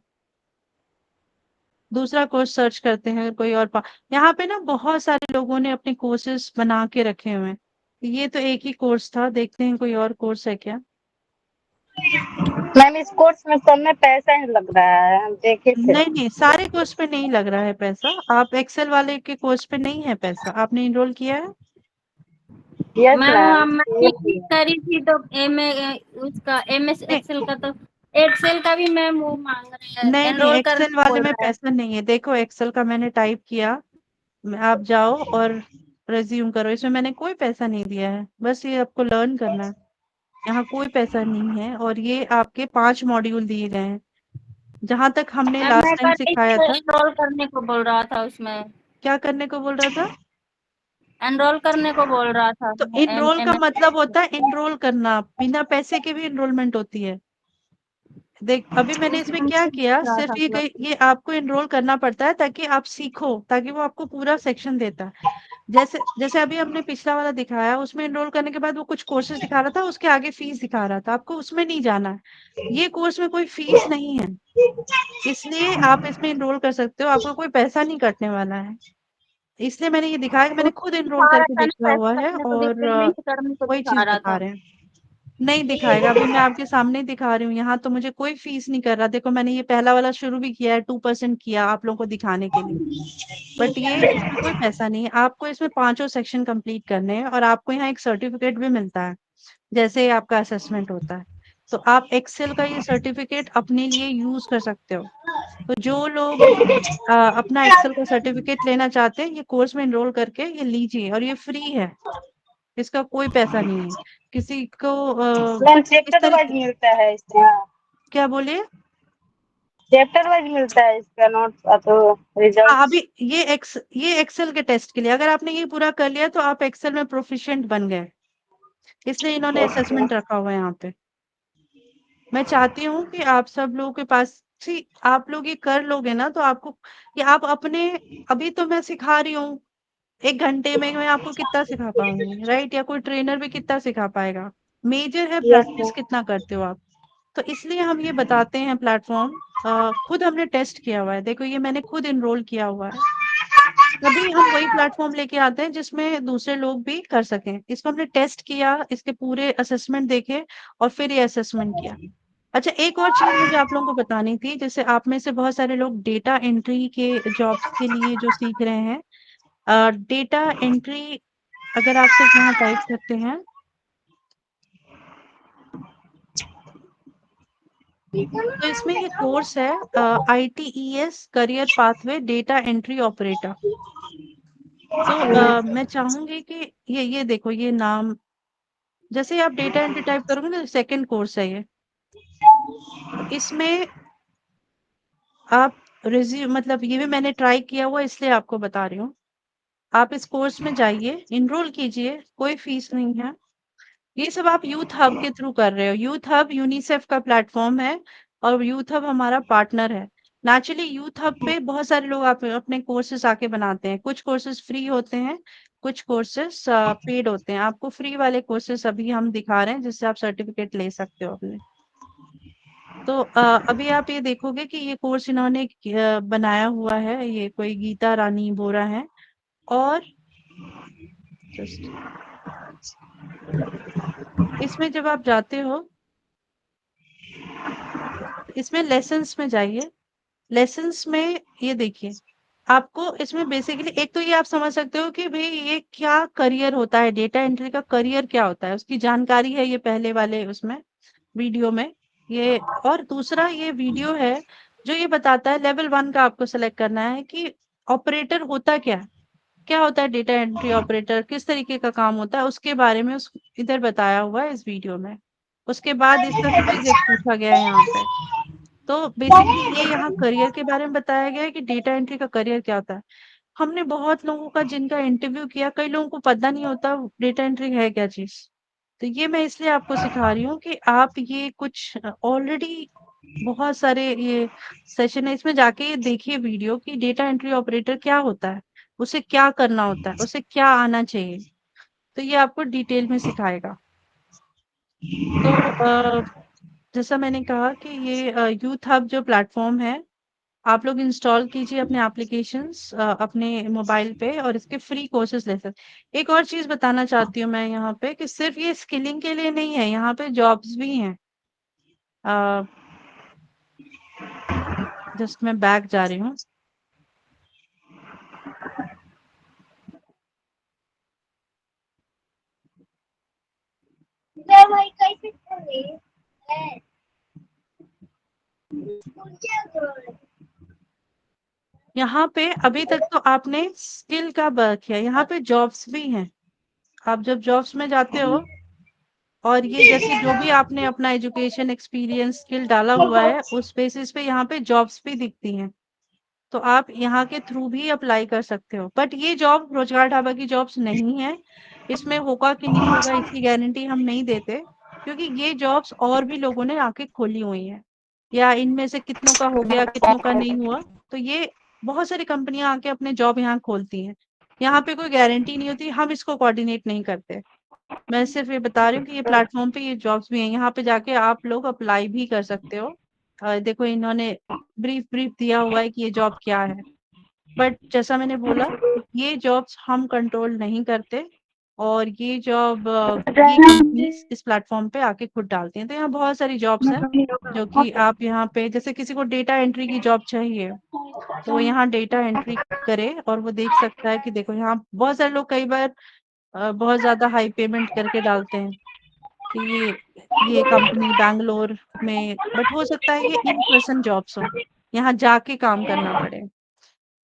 दूसरा कोर्स सर्च करते हैं अगर कोई और यहाँ पे ना बहुत सारे लोगों ने अपने कोर्सेज बना के रखे हुए हैं। ये तो एक ही कोर्स था, देखते हैं कोई और कोर्स है क्या। मैम इस कोर्स में सब में पैसा ही लग रहा है, हम देखे थे। नहीं, सारे कोर्स पे नहीं लग रहा है पैसा। आप एक्सेल वाले के कोर्स पे नहीं है पैसा। आपने एनरोल किया है? Yes ma'am ma'am. मैंने करी थी तो उसका MS नहीं, एक्सेल का, तो एक्सेल का भी मैम वो मांग रहे हैं, नहीं, एनरोल करने एक्सेल को वाले बोल में रहा है। पैसा नहीं है। देखो, एक्सेल का मैंने टाइप किया, आप जाओ और रिज्यूम करो। इसमें मैंने कोई पैसा नहीं दिया है, बस ये आपको लर्न करना है। यहाँ कोई पैसा नहीं है, और ये आपके 5 मॉड्यूल दिए गए हैं, जहां तक हमने मैम मैं लास्ट टाइम करी सिखाया तो था। एनरोल करने को बोल रहा था उसमें, क्या करने को बोल रहा था? एनरोल करने को बोल रहा था। तो इनरोल का MS मतलब होता है इनरोल करना, बिना पैसे के भी इनरोलमेंट होती है। देख, अभी मैंने इसमें उसमें क्या से किया, रहा सिर्फ था मतलब। ये आपको इनरोल करना पड़ता है ताकि आप सीखो, ताकि वो आपको पूरा सेक्शन देता है। जैसे जैसे अभी हमने पिछला वाला दिखाया, उसमें एनरोल करने के बाद वो कुछ कोर्सेज दिखा रहा था, उसके आगे फीस दिखा रहा था। आपको उसमें नहीं जाना है। ये कोर्स में कोई फीस नहीं है, इसलिए आप इसमें एनरोल कर सकते हो। आपको कोई पैसा नहीं कटने वाला है। इसलिए मैंने ये दिखाया कि मैंने खुद उसमें एनरोल दिखा रहा करके था ना, देखा हुआ पैसा है, कटने को भी, और पेमेंट करने को वही दिखा चीज रहा बता था। रहे हैं। नहीं दिखाएगा, अभी मैं आपके सामने ही दिखा रही हूँ। यहाँ तो मुझे कोई फीस नहीं कर रहा। देखो, मैंने ये पहला वाला शुरू भी किया है, 2% किया आप लोगों को दिखाने के लिए। बट ये इसमें कोई पैसा नहीं है। आपको इसमें पांचों सेक्शन कंप्लीट करने हैं, और आपको यहाँ एक सर्टिफिकेट भी मिलता है, जैसे आपका असेसमेंट होता है। तो आप एक्सेल का ये सर्टिफिकेट अपने लिए यूज कर सकते हो। तो जो लोग अपना एक्सेल का सर्टिफिकेट लेना चाहते हैं, ये कोर्स में एनरोल करके ये लीजिए, और ये फ्री है। इसका कोई पैसा नहीं है। किसी को मैम इस चैप्टर वाइज तरीके। मिलता है इसका, क्या बोलिए? चैप्टर वाइज मिलता है इसका नोट्स तो हाँ, रिजल्ट। अभी ये एक्सेल के टेस्ट के लिए, अगर आपने ये पूरा कर लिया तो आप एक्सेल में प्रोफिशिएंट बन गए। इसलिए इन्होंने ओके। असेसमेंट रखा हुआ है यहाँ पे। मैं चाहती हूँ कि आप सब लोगों के पास, सी आप लोग ये कर लोगे ना, तो आपको ये आप अपने, अभी तो मैं सिखा रही हूँ, 1 घंटे में मैं आपको कितना सिखा पाऊंगी, राइट? या कोई ट्रेनर भी कितना सिखा पाएगा? मेजर है यस प्रैक्टिस मैम। कितना करते हो आप। तो इसलिए हम ये बताते हैं प्लेटफॉर्म। खुद हमने टेस्ट किया हुआ है। देखो, ये मैंने खुद इनरोल किया हुआ है। तभी हम वही प्लेटफॉर्म लेके आते हैं जिसमें दूसरे लोग भी कर सकें। इसको हमने टेस्ट किया, इसके पूरे असेसमेंट देखे, और फिर ये असेसमेंट किया। अच्छा, एक और चीज मुझे आप लोगों को बतानी थी। जैसे आप में से बहुत सारे लोग डेटा एंट्री के जॉब्स के लिए जो सीख रहे हैं, डेटा एंट्री, अगर आप सिर्फ यहाँ टाइप करते हैं, तो इसमें ये कोर्स है, ITES career pathway data entry operator. तो मैं चाहूंगी कि ये देखो, ये नाम, जैसे आप डेटा एंट्री टाइप करोगे ना, सेकंड कोर्स है ये। तो इसमें आप रिज्यूम, मतलब ये भी मैंने ट्राई किया हुआ, इसलिए आपको बता रही हूँ। आप इस कोर्स में जाइए, इनरोल कीजिए, कोई फीस नहीं है। ये सब आप यूथ हब के थ्रू कर रहे हो। यूथ हब यूनिसेफ का प्लेटफॉर्म है, और यूथ हब हमारा पार्टनर है। नेचुरली यूथ हब पे बहुत सारे लोग आप अपने कोर्सेज आके बनाते हैं। कुछ कोर्सेज फ्री होते हैं, कुछ कोर्सेज पेड होते हैं। आपको फ्री वाले कोर्सेज अभी हम दिखा रहे हैं, जिससे आप सर्टिफिकेट ले सकते हो अपने। तो अभी आप ये देखोगे कि ये कोर्स इन्होंने बनाया हुआ है, ये कोई गीता रानी बोरा है। और जस्ट इसमें जब आप जाते हो, इसमें लेसन्स में जाइए। लेसन्स में ये देखिए, आपको इसमें बेसिकली एक तो ये आप समझ सकते हो कि भाई ये क्या करियर होता है, डेटा एंट्री का करियर क्या होता है, उसकी जानकारी है ये पहले वाले उसमें वीडियो में ये। और दूसरा ये वीडियो है जो ये बताता है, लेवल 1 का आपको सेलेक्ट करना है कि ऑपरेटर होता क्या है, क्या होता है डेटा एंट्री ऑपरेटर, किस तरीके का काम होता है, उसके बारे में उस इधर बताया हुआ है इस वीडियो में। उसके बाद इसका क्विज एक पूछा गया है यहाँ पे। तो बेसिकली ये यहाँ करियर के बारे में बताया गया है कि डेटा एंट्री का करियर क्या होता है। हमने बहुत लोगों का जिनका इंटरव्यू किया, कई लोगों को पता नहीं होता डेटा एंट्री है क्या चीज। तो ये मैं इसलिए आपको सिखा रही हूँ कि आप ये कुछ ऑलरेडी बहुत सारे ये सेशन है, इसमें जाके ये देखिए वीडियो कि डेटा एंट्री ऑपरेटर क्या होता है, उसे क्या करना होता है, उसे क्या आना चाहिए। तो ये आपको डिटेल में सिखाएगा। तो जैसा मैंने कहा कि ये यूथ हब जो प्लेटफॉर्म है, आप लोग इंस्टॉल कीजिए अपने एप्लीकेशंस अपने मोबाइल पे, और इसके फ्री कोर्सेज ले सकते। एक और चीज बताना चाहती हूँ मैं यहाँ पे, कि सिर्फ ये स्किलिंग के लिए नहीं है, यहाँ पे जॉब्स भी हैं। जस्ट मैं बैक जा रही हूँ। भाई कैसे यहाँ पे अभी तक तो आपने स्किल का वर्क किया, यहाँ पे जॉब्स भी हैं। आप जब जॉब्स में जाते हो और ये जैसे जो भी आपने अपना एजुकेशन एक्सपीरियंस स्किल डाला हुआ है उस बेसिस पे यहाँ पे जॉब्स भी दिखती हैं, तो आप यहाँ के थ्रू भी अप्लाई कर सकते हो। बट ये जॉब रोजगार ढाबा की जॉब्स नहीं है, इसमें होगा कि नहीं होगा इसकी गारंटी हम नहीं देते, क्योंकि ये जॉब्स और भी लोगों ने आके खोली हुई हैं, या इनमें से कितनों का हो गया कितनों का नहीं हुआ, तो ये बहुत सारी कंपनियां आके अपने जॉब यहाँ खोलती हैं। यहाँ पे कोई गारंटी नहीं होती, हम इसको कोऑर्डिनेट नहीं करते। मैं सिर्फ ये बता रही हूँ कि ये प्लेटफॉर्म पे ये जॉब्स भी हैं, यहाँ पे जाके आप लोग अप्लाई भी कर सकते हो। देखो इन्होंने ब्रीफ दिया हुआ है कि ये जॉब क्या है, बट जैसा मैंने बोला ये जॉब्स हम कंट्रोल नहीं करते, और ये जॉब ये कंपनीज इस प्लेटफॉर्म पे आके खुद डालती हैं। तो यहाँ बहुत सारी जॉब्स हैं जो कि आप यहाँ पे, जैसे किसी को डेटा एंट्री की जॉब चाहिए तो वो यहाँ डेटा एंट्री करे और वो देख सकता है कि देखो यहाँ बहुत सारे लोग कई बार बहुत ज्यादा हाई पेमेंट करके डालते हैं कि ये कंपनी बैंगलोर में, बट हो सकता है ये इन पर्सन जॉब्स हो, यहाँ जाके काम करना पड़े।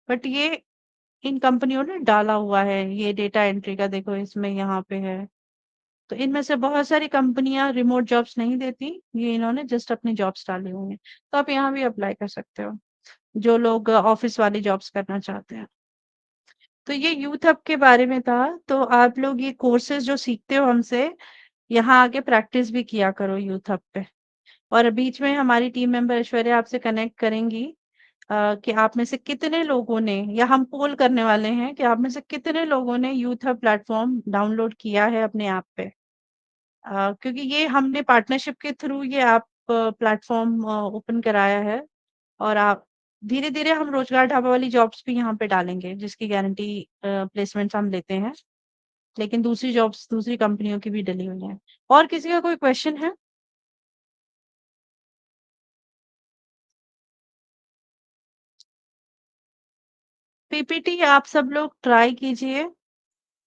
बट ये इन कंपनियों ने डाला हुआ है ये डेटा एंट्री का, देखो इसमें यहाँ पे है। तो इनमें से बहुत सारी कंपनियां रिमोट जॉब्स नहीं देती, ये इन्होंने जस्ट अपनी जॉब्स डाली हुई हैं, तो आप यहाँ भी अप्लाई कर सकते हो जो लोग ऑफिस वाली जॉब्स करना चाहते हैं। तो ये यूथ हब के बारे में था। तो आप लोग ये कोर्सेज जो सीखते हो हमसे, यहाँ आके प्रैक्टिस भी किया करो यूथ हब पे। और बीच में हमारी टीम मेंबर ऐश्वर्या आपसे कनेक्ट करेंगी कि आप में से कितने लोगों ने, या हम पोल करने वाले हैं कि आप में से कितने लोगों ने यूथ हब प्लेटफॉर्म डाउनलोड किया है अपने ऐप पे। क्योंकि ये हमने पार्टनरशिप के थ्रू ये ऐप प्लेटफॉर्म ओपन कराया है, और आप धीरे धीरे हम रोजगार ढाबा वाली जॉब्स भी यहाँ पे डालेंगे जिसकी गारंटी प्लेसमेंट्स हम लेते हैं, लेकिन दूसरी जॉब्स दूसरी कंपनियों की भी डली हुई है। और किसी का कोई क्वेश्चन है? पीपीटी आप सब लोग ट्राई कीजिए,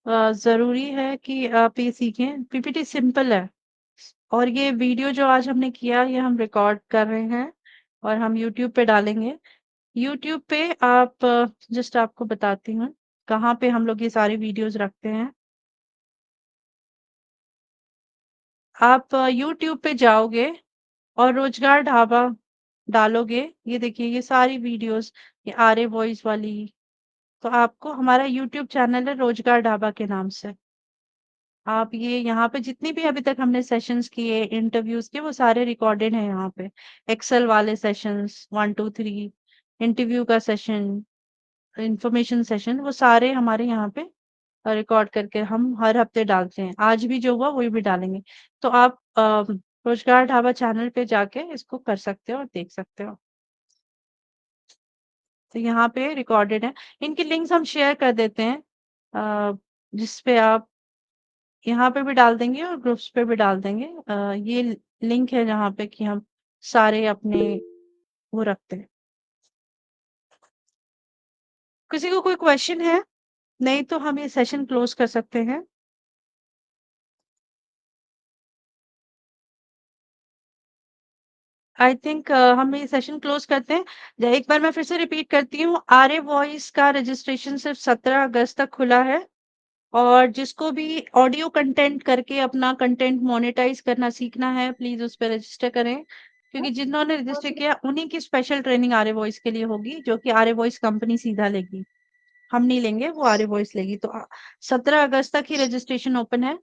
जरूरी है कि आप ये सीखें। पीपीटी सिंपल है, और ये वीडियो जो आज हमने किया ये हम रिकॉर्ड कर रहे हैं और हम यूट्यूब पे डालेंगे। यूट्यूब पे आप, जस्ट आपको बताती हूँ कहाँ पे हम लोग ये सारी वीडियोस रखते हैं। आप यूट्यूब पे जाओगे और रोजगार ढाबा डालोगे, ये देखिए ये सारी वीडियोस, ये आर्य वॉइस वाली, तो आपको हमारा यूट्यूब चैनल है रोजगार ढाबा के नाम से। आप ये यहाँ पे जितनी भी अभी तक हमने सेशंस किए इंटरव्यूज के वो सारे रिकॉर्डेड हैं यहाँ पे। एक्सेल वाले सेशंस 1 2 3, इंटरव्यू का सेशन, इंफॉर्मेशन सेशन, वो सारे हमारे यहाँ पे रिकॉर्ड करके हम हर हफ्ते डालते हैं। आज भी जो हुआ वही भी डालेंगे। तो आप रोजगार ढाबा चैनल पे जाके इसको कर सकते हो और देख सकते हो। तो यहाँ पे रिकॉर्डेड है, इनकी लिंक्स हम शेयर कर देते हैं, जिस पे आप यहाँ पे भी डाल देंगे और ग्रुप्स पे भी डाल देंगे। ये लिंक है जहाँ पे कि हम सारे अपने वो रखते हैं। किसी को कोई क्वेश्चन है? नहीं तो हम ये सेशन क्लोज कर सकते हैं। आई थिंक हम ये सेशन क्लोज करते हैं। एक बार मैं फिर से रिपीट करती हूँ, आर्य वॉइस का रजिस्ट्रेशन सिर्फ 17 अगस्त तक खुला है, और जिसको भी ऑडियो कंटेंट करके अपना कंटेंट मोनेटाइज करना सीखना है प्लीज उस पर रजिस्टर करें, क्योंकि जिन्होंने रजिस्टर किया उन्हीं की स्पेशल ट्रेनिंग आर्य वॉइस के लिए होगी, जो कि आर्य वॉइस कंपनी सीधा लेगी, हम नहीं लेंगे, वो आर्य वॉइस लेगी। तो 17 अगस्त तक ही रजिस्ट्रेशन ओपन है।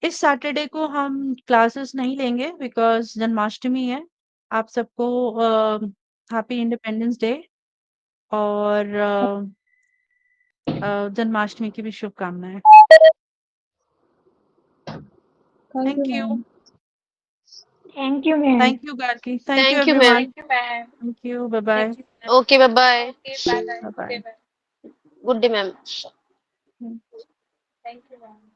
इस सैटरडे को हम क्लासेस नहीं लेंगे बिकॉज जन्माष्टमी है। आप सबको हैप्पी इंडिपेंडेंस डे और जन्माष्टमी की भी शुभकामनाएं। Thank you. Thank you ma'am. Thank you Gargi, thank you thank you everyone, ma'am. Thank you, bye bye, okay, bye bye. Bye bye. Good day ma'am. Hmm. Thank you, ma'am.